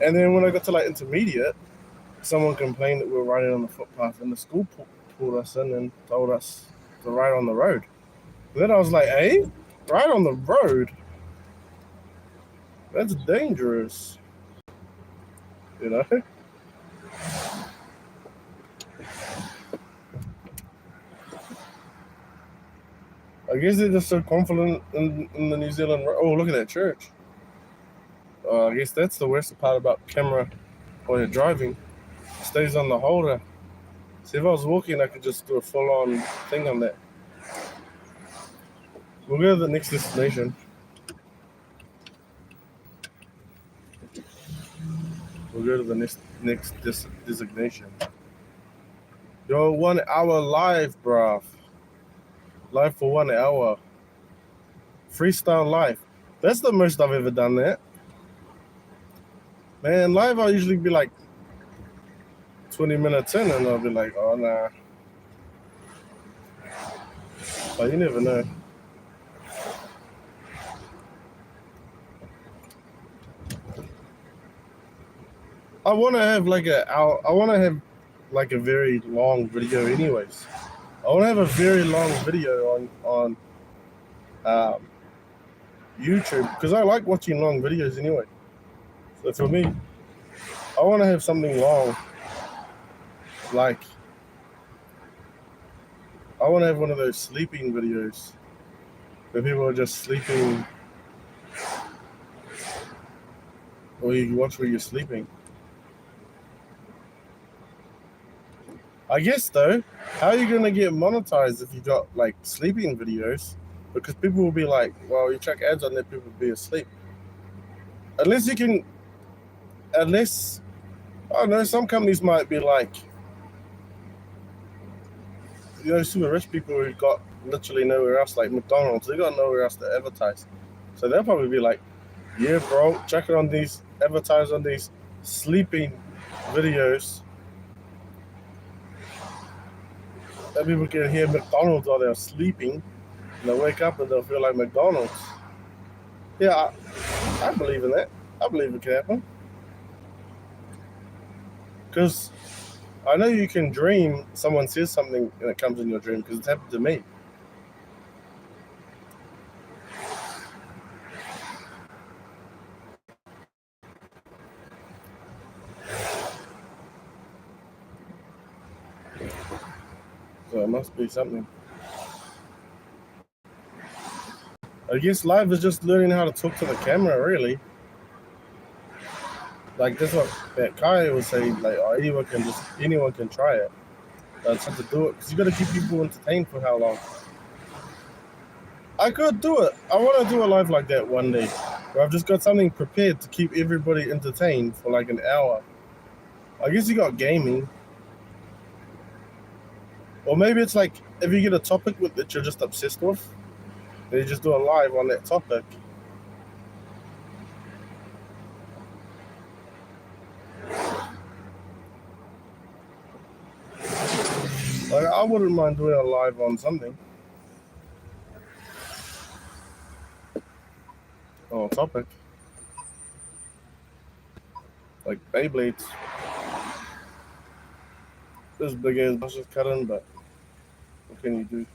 And then when I got to like intermediate, someone complained that we were riding on the footpath, and the school pulled us in and told us to ride on the road. And then I was like, hey, ride on the road? That's dangerous. You know? I guess they're just so confident in the New Zealand road. Oh, look at that church. I guess that's the worst part about camera while you're driving. It stays on the holder. See, if I was walking, I could just do a full-on thing on that. We'll go to the next destination. We'll go to the next designation. Yo, 1 hour live, bruv. Live for 1 hour. Freestyle live. That's the most I've ever done that. Man, live I'll usually be like 20 minutes in and I'll be like, oh nah. But you never know. I wanna have like a very long video anyways. I wanna have a very long video on YouTube because I like watching long videos anyway. So for me, I wanna have something long. Like I wanna have one of those sleeping videos where people are just sleeping or you watch where you're sleeping. I guess though, how are you gonna get monetized if you got like sleeping videos? Because people will be like, well, you check ads on there, people will be asleep. Unless I don't know, some companies might be like, you know, super rich people who got literally nowhere else, like McDonald's, they got nowhere else to advertise. So they'll probably be like, yeah, bro, check it on these, advertise on these sleeping videos. That people can hear McDonald's while they're sleeping, and they'll wake up and they'll feel like McDonald's. Yeah, I believe in that. I believe it can happen. Because I know you can dream someone says something and it comes in your dream, because it's happened to me. So it must be something. I guess live is just learning how to talk to the camera, really. Like that's what that Kai was saying. Like, oh, anyone can try it. But it's hard to do it because you got to keep people entertained for how long. I could do it. I want to do a live like that one day, where I've just got something prepared to keep everybody entertained for like an hour. I guess you got gaming, or maybe it's like if you get a topic that you're just obsessed with, then you just do a live on that topic. Like, I wouldn't mind doing a live on something. On a topic. Like Beyblades. This big ass bushes cutting, but what can you do?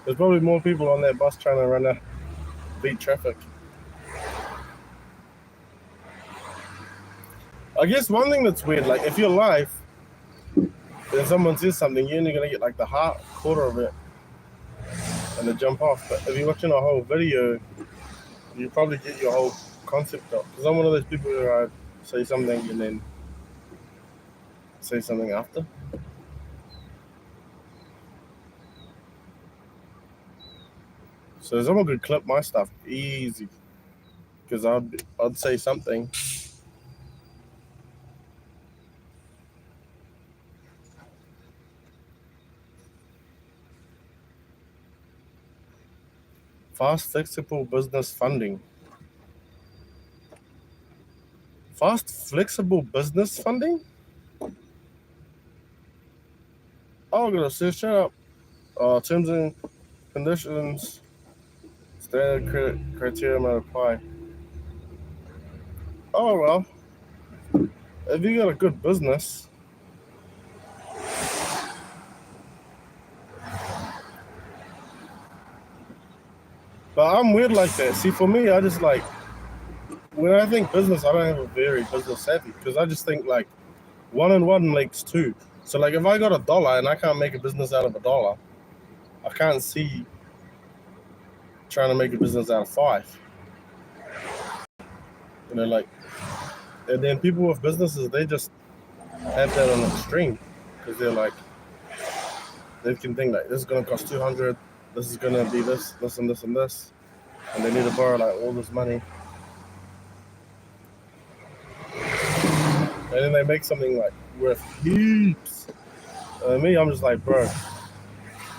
There's probably more people on that bus trying to run a beat traffic. I guess one thing that's weird, like if you're live and someone says something, you're only gonna get like the quarter of it and they jump off. But if you're watching a whole video, you probably get your whole concept up. Because I'm one of those people who I say something and then say something after. So someone could clip my stuff easy, because I'd say something. Fast, flexible business funding. Fast, flexible business funding? Oh, I'm gonna say, shut up. Terms and conditions, standard credit criteria might apply. Oh, well, if you got a good business, but I'm weird like that. See, for me, I just like, when I think business, I don't have a very business savvy because I just think like 1 and 1 makes 2. So like if I got $1 and I can't make a business out of $1, I can't see trying to make a business out of 5. You know, like, and then people with businesses, they just have that on extreme because they're like, they can think like this is gonna cost 200, this is gonna be this, and this, and this, and they need to borrow like all this money, and then they make something like worth heaps. Me, I'm just like, bro,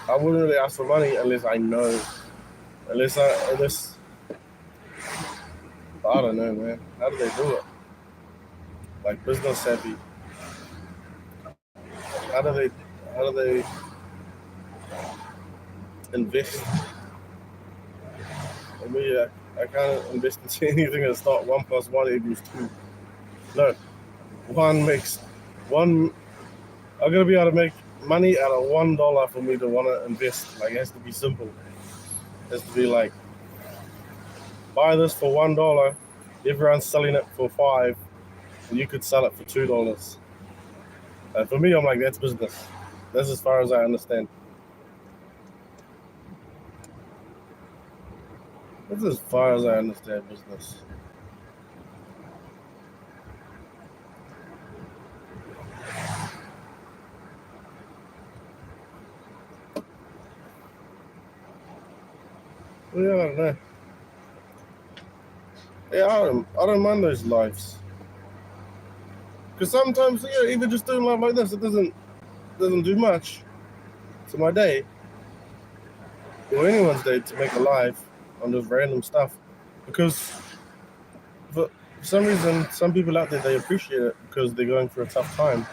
I wouldn't really ask for money unless I know, unless I don't know, man. How do they do it? Like business savvy. How do they invest? I mean, I can't invest into anything that's not 1 + 1 = 2. No, one makes one. I'm gonna be able to make money out of $1 for me to want to invest. Like it has to be simple. It has to be like buy this for $1. Everyone's selling it for 5, and you could sell it for $2. And for me, I'm like that's business. That's as far as I understand. That's as far as I understand business. Well, yeah, I don't know. Yeah, I don't mind those lives. Because sometimes, yeah, even just doing life like this, it doesn't do much to my day or anyone's day to make a life on just random stuff. Because for some reason, some people out there they appreciate it because they're going through a tough time.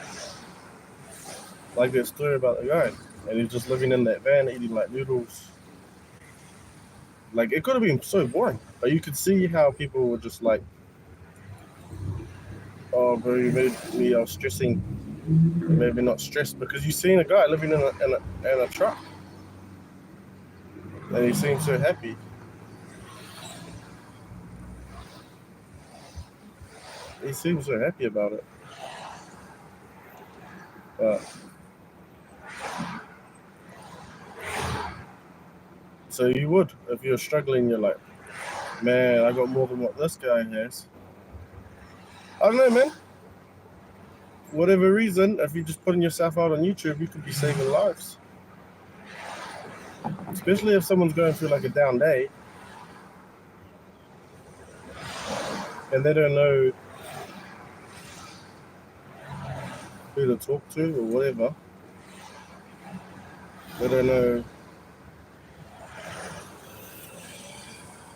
Like that story about the guy, and he's just living in that van eating like noodles. Like it could have been so boring, but you could see how people were just like, "Oh, bro, you made me stressing." Maybe not stressed because you seen a guy living in a truck, and he seemed so happy. He seems so happy about it. So you would, if you're struggling, you're like, man, I got more than what this guy has. I don't know, man. Whatever reason, if you're just putting yourself out on YouTube, you could be saving lives. Especially if someone's going through like a down day and they don't know who to talk to or whatever. They don't know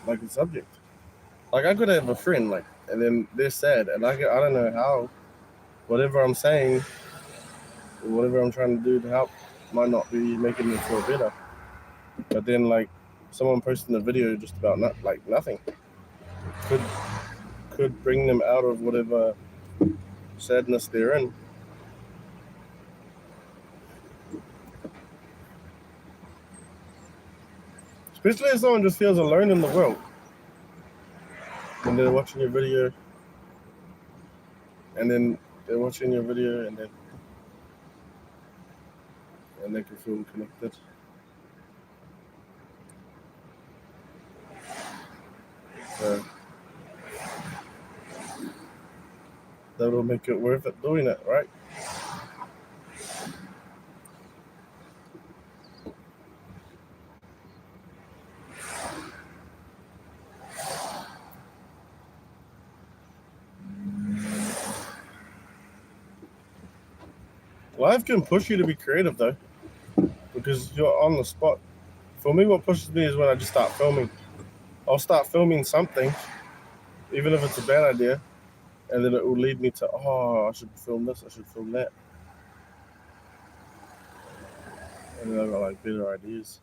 like the subject. Like I could have a friend like, and then they're sad, and I don't know how. Whatever I'm saying, or whatever I'm trying to do to help, might not be making them feel better. But then like, someone posting a video just about nothing could bring them out of whatever sadness they're in. Especially if someone just feels alone in the world and they're watching your video, and then they're watching your video, and they can feel connected. So that'll make it worth it doing it, right? Life can push you to be creative though, because you're on the spot. For me, what pushes me is when I just start filming. I'll start filming something, even if it's a bad idea, and then it will lead me to, oh, I should film this, I should film that. And then I've got like better ideas.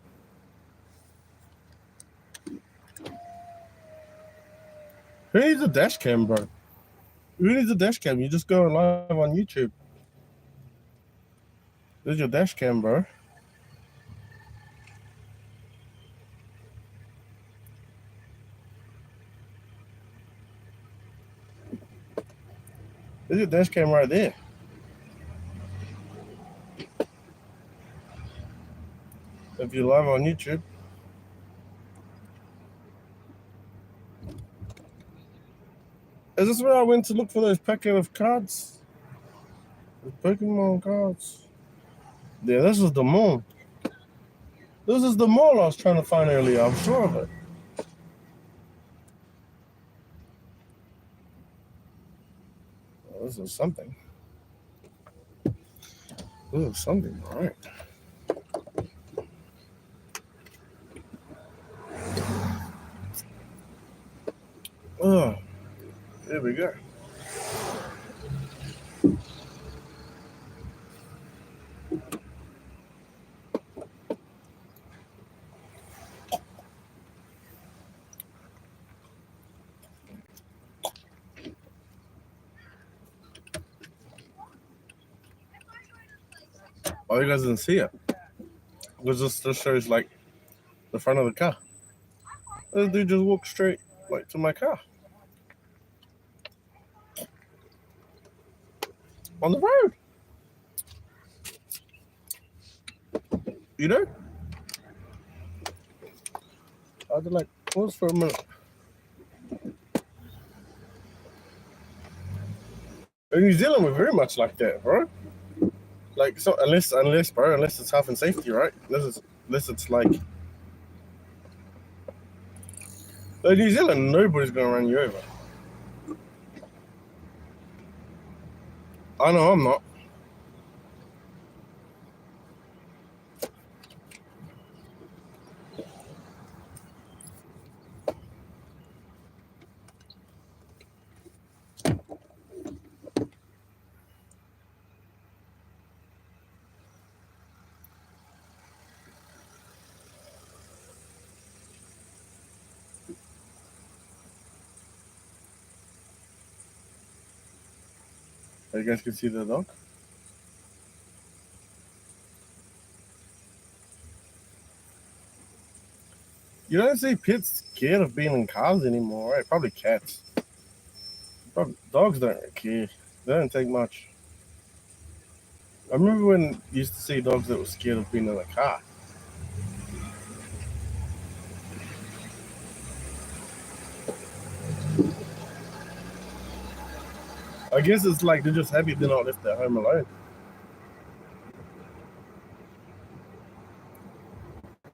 Who needs a dash cam, bro? Who needs a dash cam? You just go live on YouTube. There's your dash cam, bro. There's your dash cam right there. If you're live on YouTube. Is this where I went to look for those packet of cards? The Pokemon cards. Yeah, this is the mall. This is the mall I was trying to find earlier. I'm sure of it. Well, this is something. This is something, all right. Oh, there we go. Oh, you guys didn't see it. Because this just shows like the front of the car. This dude just walked straight like to my car. On the road. You know? I had to like pause for a minute. In New Zealand, we're very much like that, bro. Like, so unless it's health and safety, right? Unless it's like New Zealand, nobody's gonna run you over. I know I'm not. You guys can see the dog. You don't see pets scared of being in cars anymore, right? Probably cats. Probably, dogs don't really care. They don't take much. I remember when you used to see dogs that were scared of being in a car. I guess it's like they're just happy they're not left at home alone.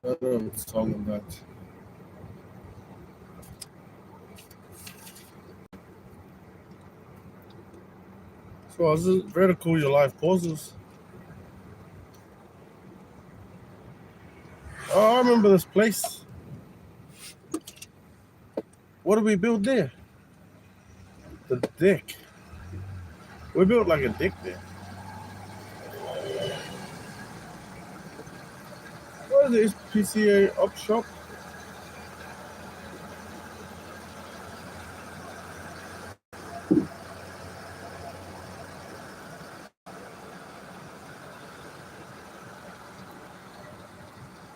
I don't know what it's talking about. So is it vertical your life pauses? Oh, I remember this place. What did we build there? The deck. We built like a deck there. What is the PCA up shop?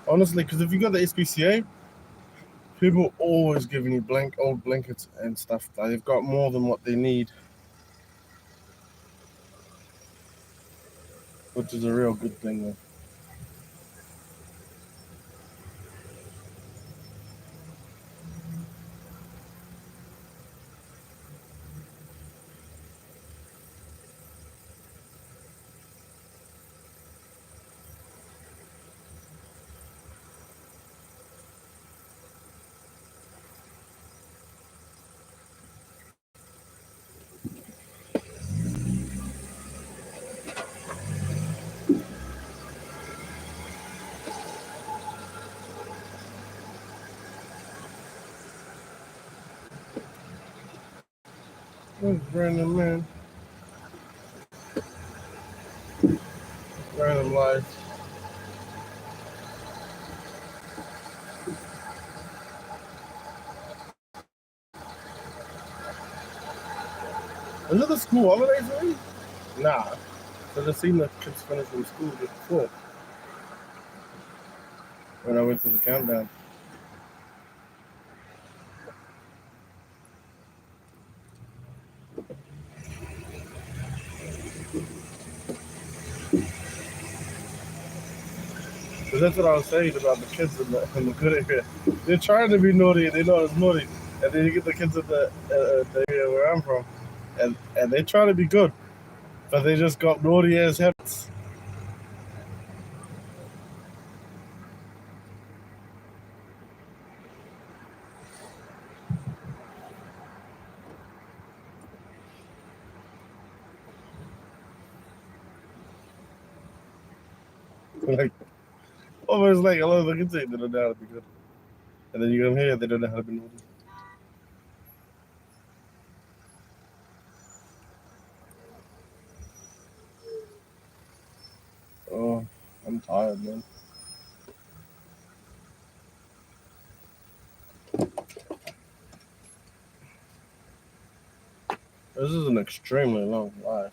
Honestly, because if you got the SPCA, people always giving you old blankets and stuff. They've got more than what they need, which is a real good thing. Though. Where's Brandon, man? Random life. Is it the school holidays already? Nah. So I've seen the kids finish from school just before. When I went to the countdown. Because that's what I was saying about the kids in the good area. They're trying to be naughty and they're not as naughty. And then you get the kids in the area where I'm from, and they try to be good, but they just got naughty ass habits. Like almost like a lot of the kids say they don't know how to be good, and then you come here they don't know how to be naughty. Oh, I'm tired, man. This is an extremely long life.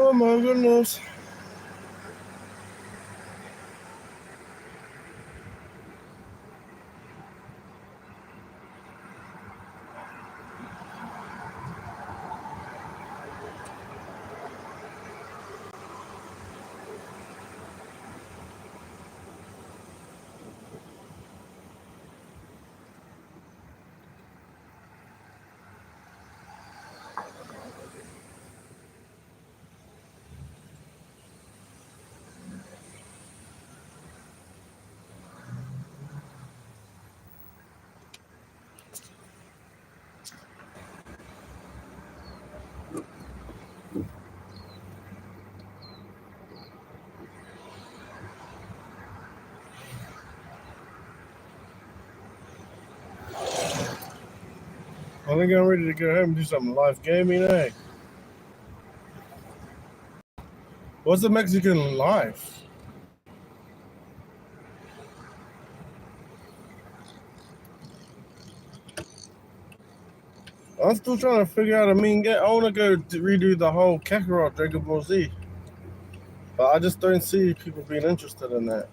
Oh my goodness. I think I'm ready to go home and do some live gaming, eh? What's the Mexican life? I'm still trying to figure out a mean game. I want to go redo the whole Kakarot Dragon Ball Z, but I just don't see people being interested in that.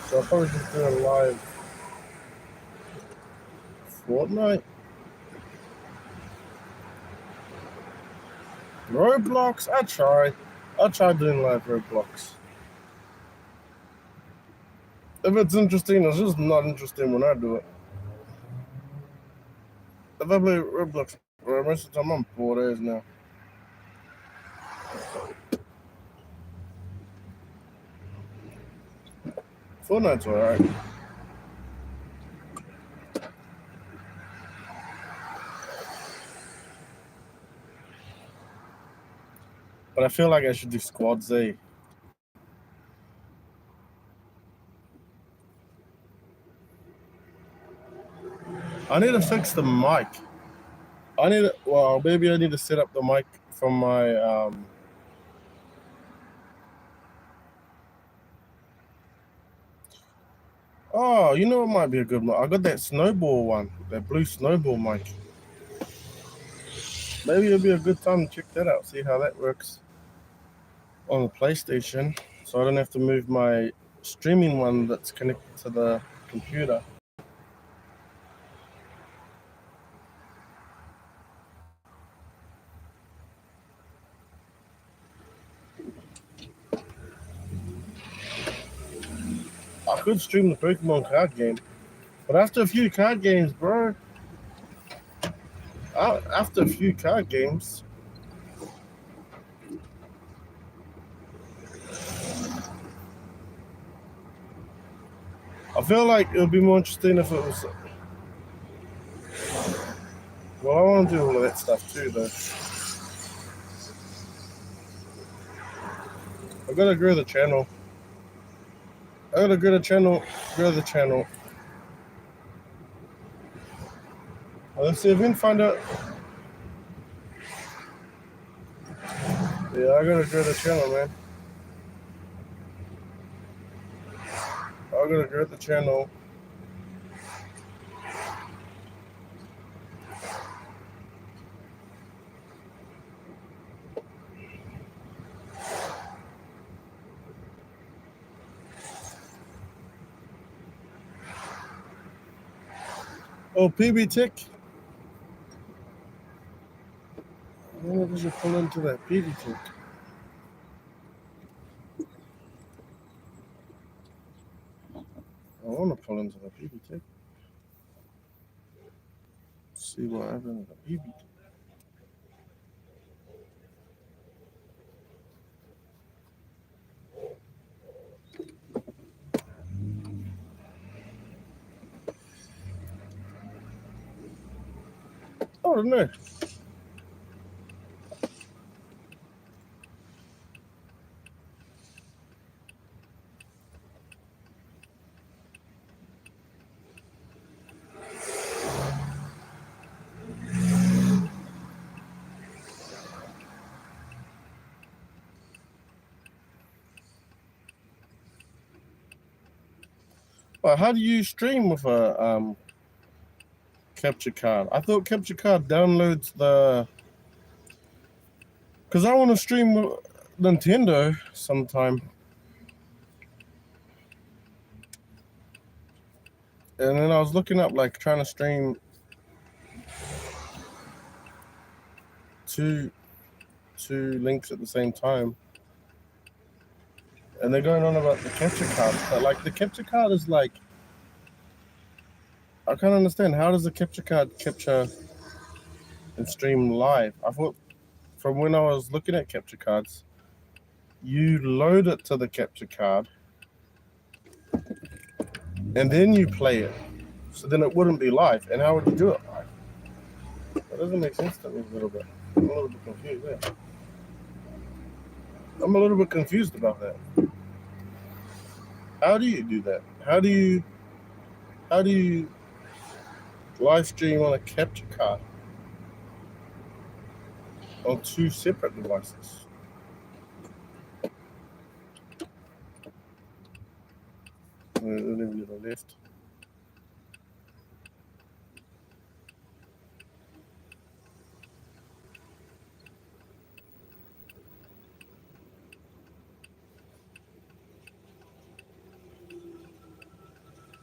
So I'll probably just do a live Fortnite. Roblox, I'll try doing live Roblox. If it's interesting, it's just not interesting when I do it. If I play Roblox, well, most of the time I'm bored as now. Fortnite's alright. But I feel like I should do Squad Z. I need to fix the mic. Maybe I need to set up the mic from my Oh, you know what might be a good mic? I got that snowball one, that blue snowball mic. Maybe it'll be a good time to check that out, see how that works on the PlayStation, so I don't have to move my streaming one that's connected to the computer. I could stream the Pokemon card game, but after a few card games, bro. After a few card games, I feel like it would be more interesting if it was. Well, I want to do all of that stuff too, though. I gotta grow the channel. Grow the channel. Let's see if we can find out. Yeah, I gotta grow the channel, man. I gotta grow the channel. Oh, PB Tick. When did you pull into that PB Tick? I want to pull into the PB Tick. See what happened to the PB Tick. Oh, no. Well, how do you stream with a capture card? I thought capture card downloads the. Because I want to stream with Nintendo sometime. And then I was looking up, like, trying to stream two links at the same time. And they're going on about the capture card. But, like, the capture card is like. I can't understand. How does the capture card capture and stream live? I thought from when I was looking at capture cards, you load it to the capture card and then you play it. So then it wouldn't be live. And how would you do it live? That doesn't make sense to me a little bit. I'm a little bit confused there. I'm a little bit confused about that. How do you do that? How do you live stream on a capture card on two separate devices? To the left.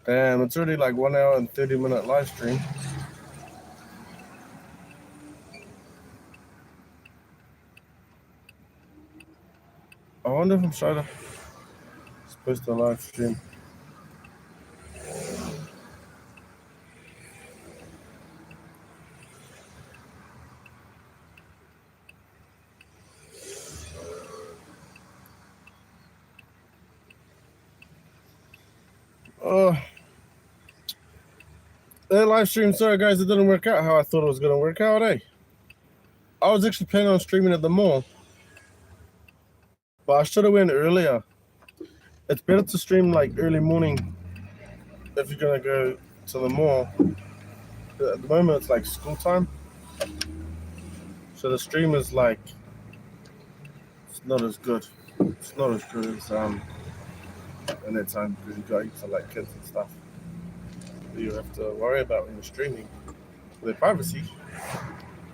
Damn, it's already like 1 hour and 30-minute live stream. I wonder if I'm supposed to live stream. That live stream, sorry guys, it didn't work out how I thought it was going to work out, eh? I was actually planning on streaming at the mall, but I should have went earlier. It's better to stream like early morning if you're going to go to the mall. At the moment, it's like school time. So the stream is like, it's not as good. It's not as good as in that time because you got used to like kids and stuff. You have to worry about when you're streaming. Their privacy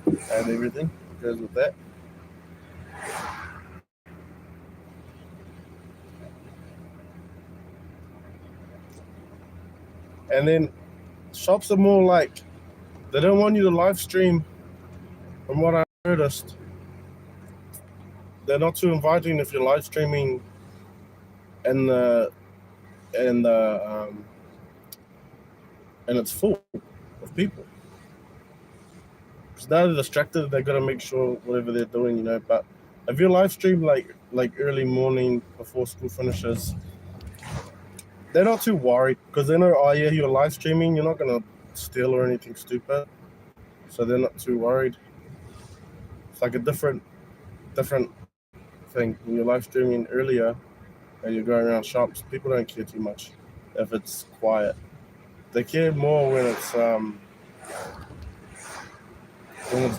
and everything goes with that. And then shops are more like, they don't want you to live stream. From what I noticed, they're not too inviting if you're live streaming in the and and it's full of people. Because now they're distracted, they gotta make sure whatever they're doing, you know. But if you live stream like early morning before school finishes, they're not too worried because they know, oh yeah, you're live streaming, you're not gonna steal or anything stupid, so they're not too worried. It's like a different thing when you're live streaming earlier and you're going around shops. People don't care too much if it's quiet. They care more when it's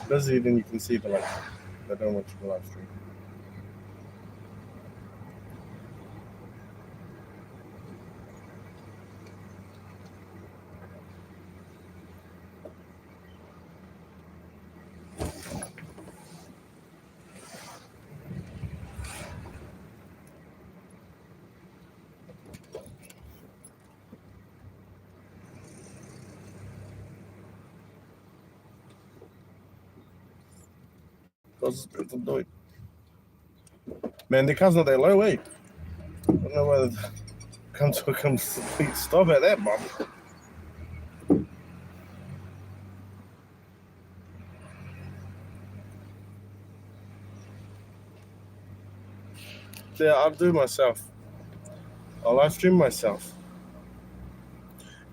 busy. Then you can see they don't want you to live stream. Because it's annoying. Man, the car's not that low, eh? I don't know whether come to a complete stop at that, Bob. Yeah, I'll do myself. I'll live stream myself.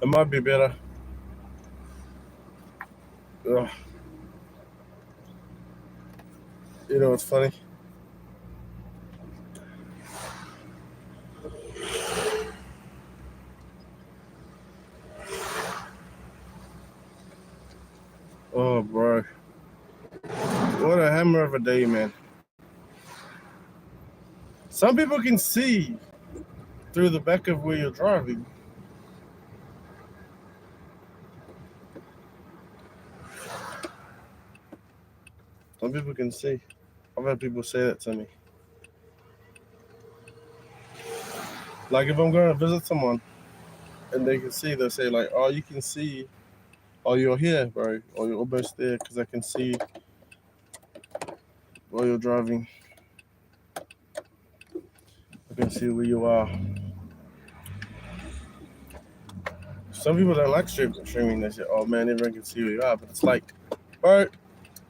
It might be better. Ugh. You know what's funny? Oh, bro. What a hammer of a day, man. Some people can see through the back of where you're driving. Some people can see. I've had people say that to me. Like if I'm going to visit someone and they can see, they'll say like, oh, you can see, oh, you're here, bro, or you're almost there because I can see while you're driving. I can see where you are. Some people don't like streaming. They say, oh man, everyone can see where you are. But it's like, bro,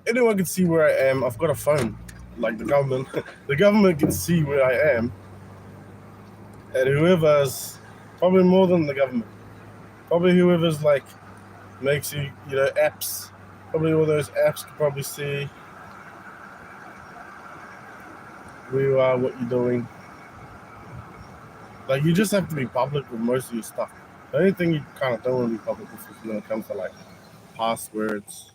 anyone can see where I am. I've got a phone. Like the government, the government can see where I am. And whoever's, probably more than the government, probably whoever's like, makes you, apps. Probably all those apps can probably see where you are, what you're doing. Like you just have to be public with most of your stuff. The only thing you kind of don't want to be public with is when it comes to like passwords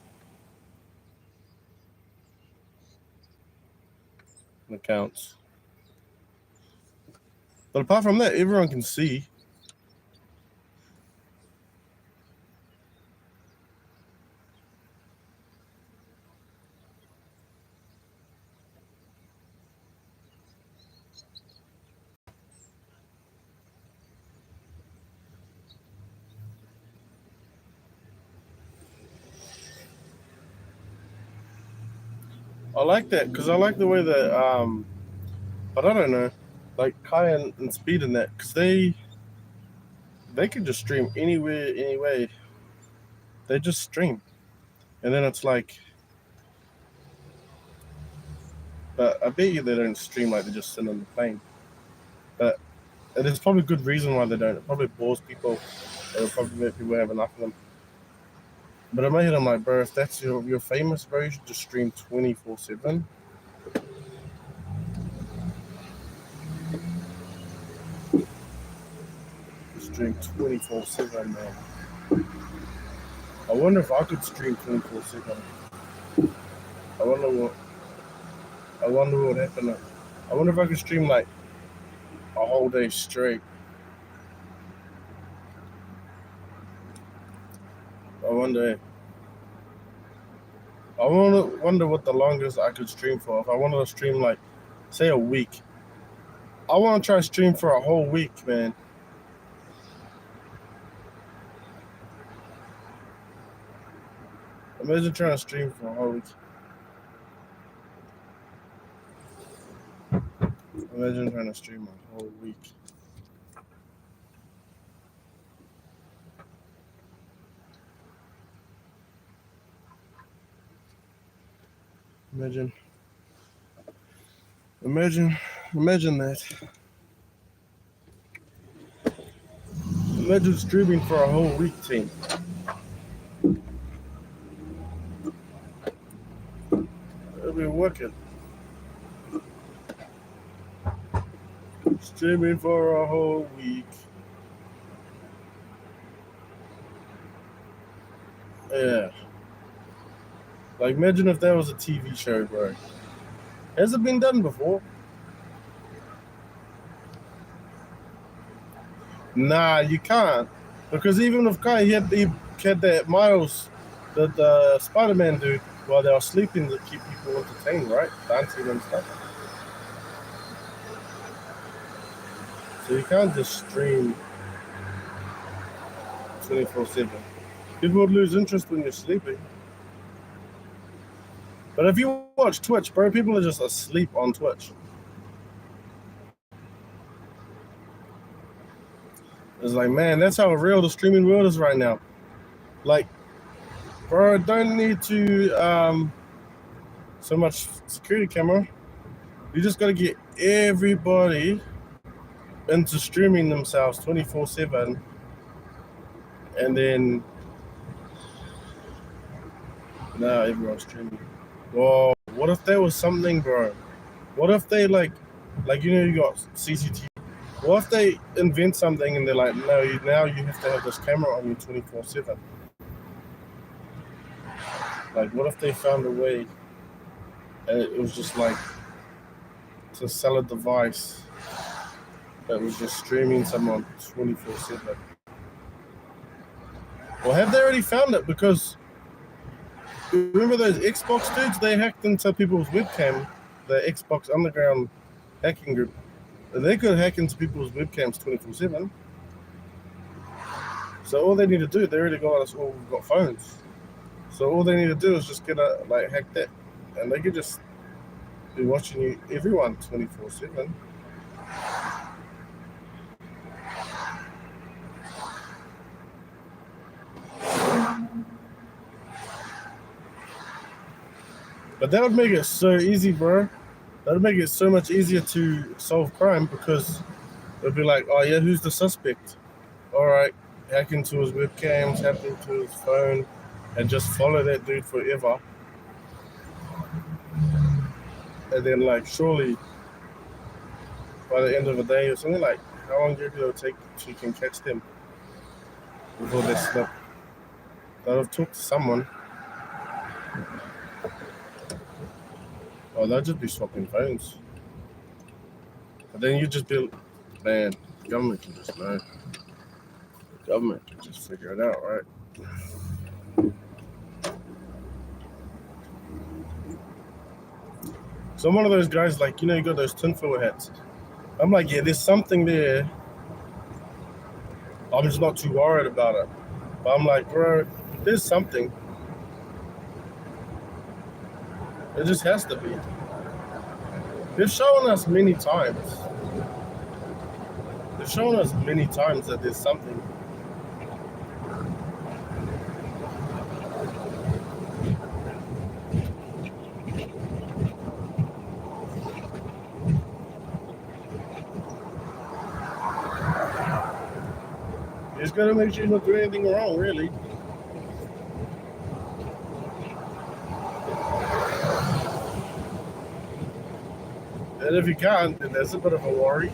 and accounts. But apart from that, everyone can see. I like that because I like the way that but I don't know, like Kai and Speed and that, because they can just stream anywhere, anyway. They just stream, and then it's like, but I bet you they don't stream like they just sit on the plane. But there's probably good reason why they don't. It probably bores people. It'll probably make people have enough of them. But in my head, I'm like, bro, if that's you're famous, bro, you should just stream 24/7. Stream 24/7, man. I wonder if I could stream 24/7. I wonder what. I wonder what would happen. I wonder if I could stream like a whole day straight. I wonder. I wonder what the longest I could stream for. If I wanted to stream like, say, a week. I want to try to stream for a whole week, man. Imagine trying to stream for a whole week. Imagine trying to stream a whole week. Imagine, imagine, imagine that. Imagine streaming for a whole week, team. It'll be working. Streaming for a whole week. Yeah. Like, imagine if that was a TV show, bro. Has it been done before? Nah, you can't. Because even if he had that Miles, the Spider-Man dude, while they were sleeping to keep people entertained, right? Dancing and stuff. So you can't just stream 24/7. People would lose interest when you're sleeping. But if you watch Twitch, bro, people are just asleep on Twitch. It's like, man, that's how real the streaming world is right now. Like, bro, don't need to so much security camera. You just gotta get everybody into streaming themselves 24/7, and then now everyone's streaming. Whoa, what if there was something, bro? What if they like you got CCTV. What if they invent something and they're like, no, now you have to have this camera on you 24/7? Like, what if they found a way and it was just like to sell a device that was just streaming someone 24/7? Well, have they already found it? Because remember those Xbox dudes? They hacked into people's webcam, the Xbox Underground hacking group. And they could hack into people's webcams 24/7. So all they need to do, they already got us all got phones. So all they need to do is just hack that, and they could just be watching everyone 24/7. But that would make it so easy, bro. That would make it so much easier to solve crime because it'd be like, oh yeah, who's the suspect? All right, hack into his webcams, hack into his phone, and just follow that dude forever. And then, like, surely by the end of the day or something, like, how long do you reckon it'll take so you can catch them before they slip? They'll have talked to someone. Oh, they'll just be swapping phones. But then you just be, man, the government can just know. The government can just figure it out, right? So I'm one of those guys, like, you got those tinfoil hats. I'm like, yeah, there's something there. I'm just not too worried about it. But I'm like, bro, there's something. It just has to be. They've shown us many times. They've shown us many times that there's something. You just gotta make sure you don't do anything wrong, really. And if you can't, then that's a bit of a worry.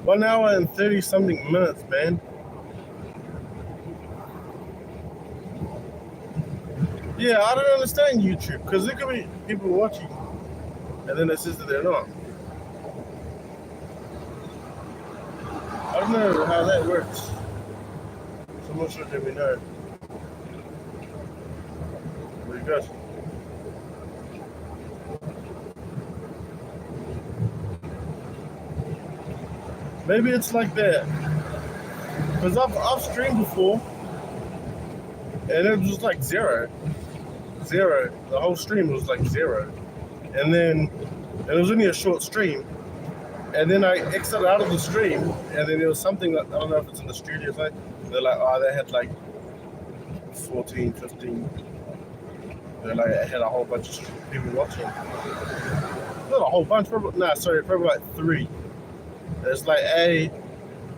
1 hour and 30 something minutes, man. Yeah, I don't understand YouTube because there could be people watching and then it says that they're not. I don't know how that works. Someone should let me know. Pretty good. Maybe it's like that. Because I've streamed before and it was like zero. The whole stream was like zero. And then it was only a short stream. And then I exited out of the stream and then there was something that, I don't know if it's in the studio thing. They're like, oh, they had like 14, 15. They're like, I had a whole bunch of people watching. Not a whole bunch, probably like 3. It's like, I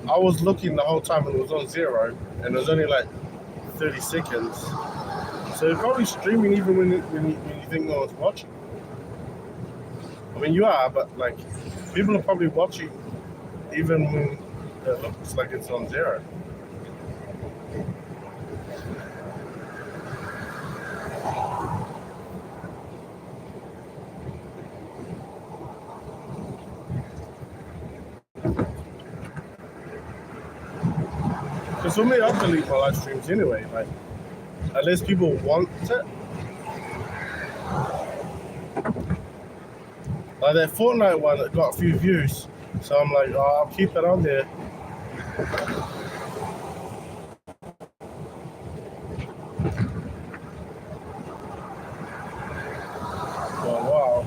was looking the whole time and it was on 0, and it was only like 30 seconds. So you're probably streaming even when you think no one's watching. I mean, you are, but like, people are probably watching even when it looks like it's on 0. Because for me, I delete my live streams anyway. Like, unless people want it. Like that Fortnite one that got a few views. So I'm like, oh, I'll keep it on there. Oh, wow.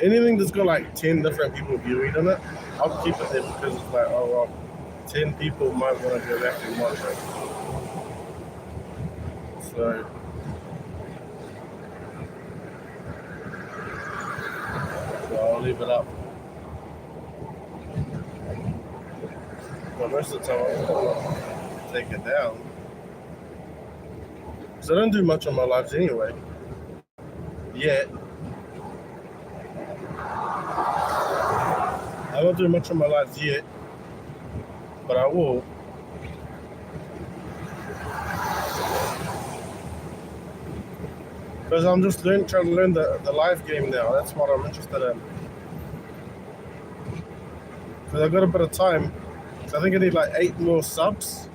Anything that's got like 10 different people viewing on it, I'll keep it there because it's like, oh, well, 10 people might want to go back and watch it. So I'll leave it up. But most of the time I'll take it down. Because I don't do much on my lives anyway. Yet. I don't do much on my lives yet. But I will. Because I'm just trying to learn the live game now. That's what I'm interested in. Because I've got a bit of time. So I think I need like 8 more subs.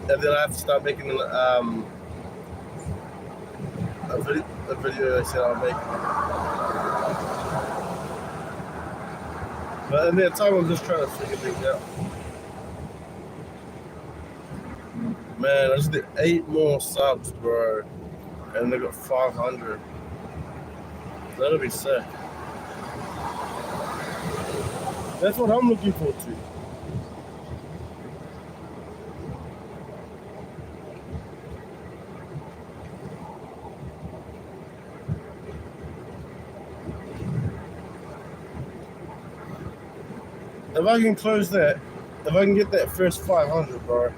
And then I have to start making a video I said I'll make. But in that time, I'm just trying to figure things out. Man, I just did 8 more subs, bro. And they got 500. That'll be sick. That's what I'm looking forward to. If I can close that, if I can get that first 500, bro.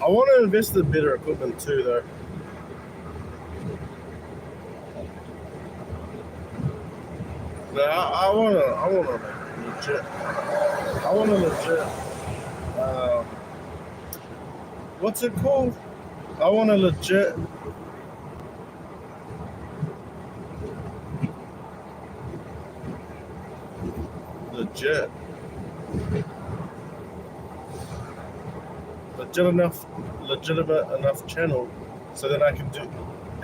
I want to invest in better equipment too, though. No, I want to legit. I want to legit. What's it called? I want to legit. Legitimate enough channel so that I can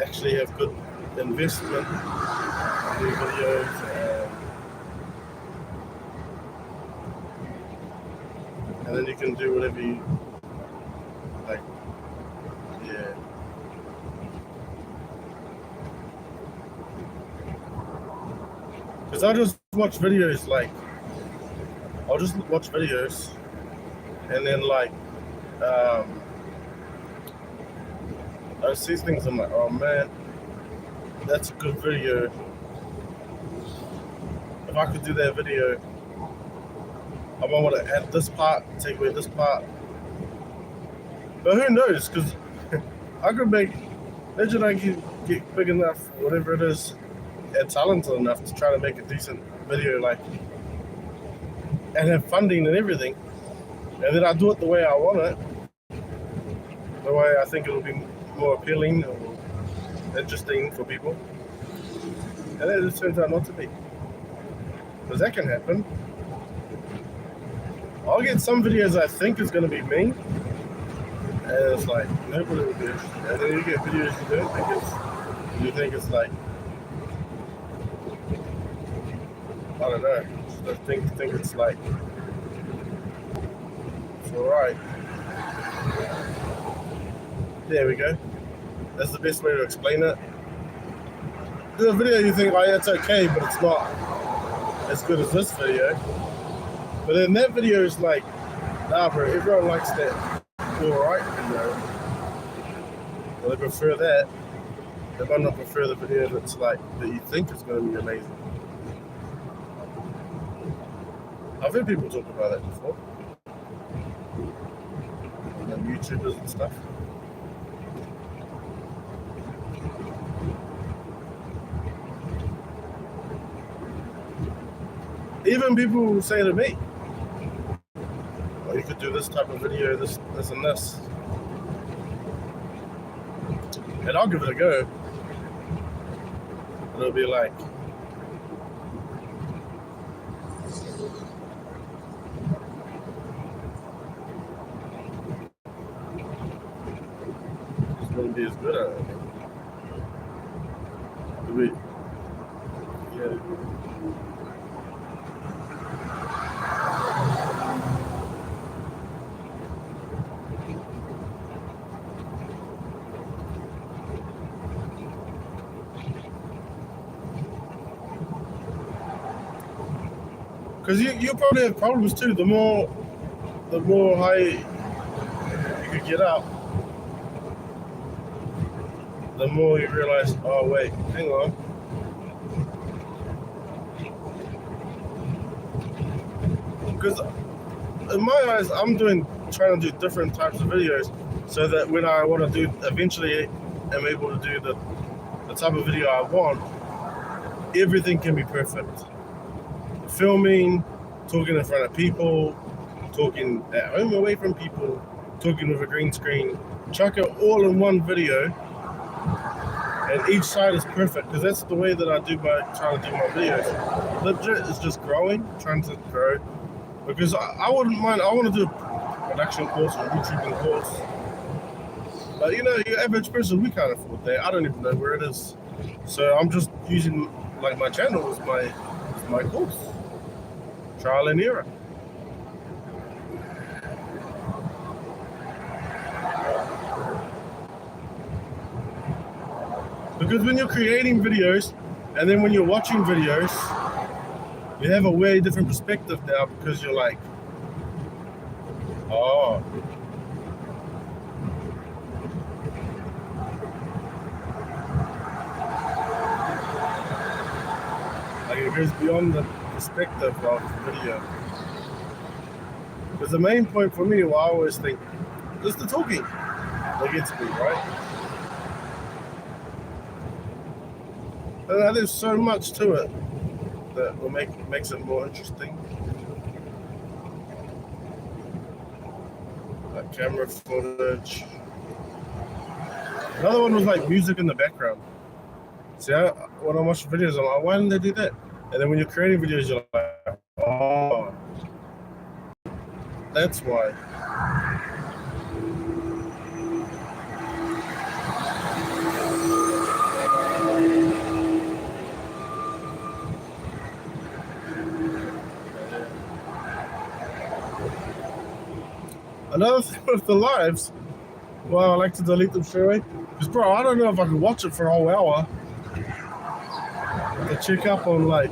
actually have good investment, do videos, and then you can do whatever you like. Yeah. Because I just watch videos like, I'll just watch videos and then like, I see things, I'm like, oh man, that's a good video. If I could do that video, I might want to add this part, take away this part. But who knows, because I could imagine I could get big enough, whatever it is, and talented enough to try to make a decent video, like, and have funding and everything. And then I do it the way I want it, the way I think it'll be more appealing or interesting for people. And then it just turns out not to be. Because that can happen. I'll get some videos I think is going to be me, and it's like, nobody will be interested. And then you get videos you don't think it's, you think it's like, I don't know, I think it's like, it's alright. There we go. That's the best way to explain it. Do a video you think, oh yeah, it's okay, but it's not as good as this video. But then that video is like, nah bro, everyone likes that alright video. Well, they prefer that. They might not prefer the video that's like, that you think is going to be amazing. I've heard people talk about that before. Like YouTubers and stuff. Even people will say to me, oh, you could do this type of video, this and this. And I'll give it a go. And it'll be like, it's going to be as good at it. Yeah. Because you probably have problems too. The more high you could get up, the more you realize, oh wait, hang on. Because in my eyes, I'm trying to do different types of videos so that when I want to do, eventually am able to do the type of video I want, everything can be perfect. Filming, talking in front of people, talking at home away from people, talking with a green screen, chuck it all in one video, and each side is perfect, because that's the way that I try to do my videos. Legit is just growing, trying to grow, because I wouldn't mind, I want to do a production course or a YouTubing course, but you know, your average person, we can't afford that. I don't even know where it is, so I'm just using like my channel as my course. Trial and error. Because when you're creating videos and then when you're watching videos, you have a way different perspective now, because you're like, oh, like it goes beyond the perspective of the video. Because the main point for me, what I always think, is the talking that gets me, right? And there's so much to it that will makes it more interesting. Like camera footage. Another one was like music in the background. See, when I watch videos, I'm like, why didn't they do that? And then when you're creating videos, you're like, oh, that's why. Another thing with the lives, well, I like to delete them straight away. Because, bro, I don't know if I could watch it for a whole hour to check up on, like,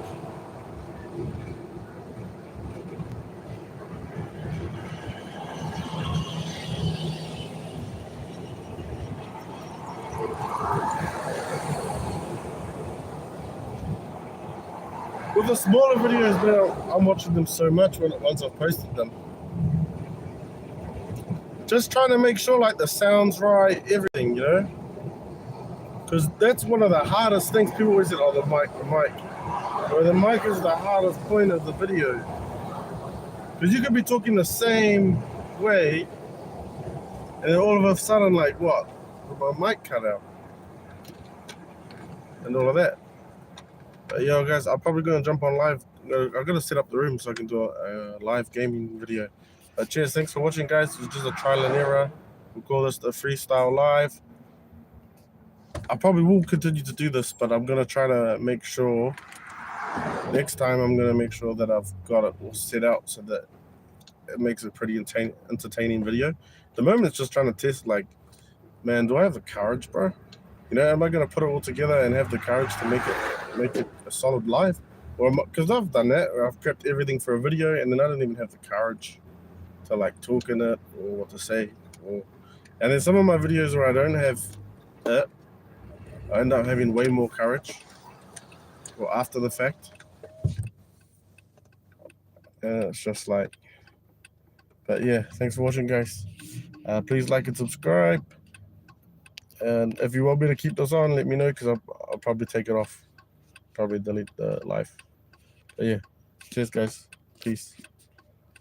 With the smaller videos now, I'm watching them so much once I've posted them. Just trying to make sure like the sound's right, everything, you know? Because that's one of the hardest things. People always say, oh, the mic. Well, the mic is the hardest point of the video. Because you could be talking the same way, and then all of a sudden, like, what? My mic cut out. And all of that. But yo, guys, I'm probably going to jump on live. I'm going to set up the room so I can do a live gaming video. Cheers, thanks for watching, guys. It's just a trial and error. We'll call this the freestyle live. I probably will continue to do this, but I'm going to try to make sure, next time I'm going to make sure that I've got it all set out so that it makes a pretty entertaining video. At the moment, it's just trying to test, like, man, do I have the courage, bro? You know, am I going to put it all together and have the courage to make it a solid live? Or because I've done that, where I've prepped everything for a video and then I don't even have the courage to like talk in it or what to say. And then some of my videos where I don't have it, I end up having way more courage or after the fact. And it's just like, but yeah, thanks for watching, guys. Please like and subscribe. And if you want me to keep this on, let me know, because I'll probably take it off. Probably delete the live. But yeah, cheers, guys. Peace.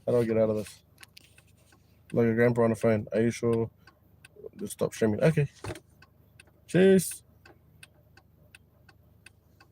How do I get out of this? Like a grandpa on the phone. Are you sure? Just stop streaming. Okay. Cheers.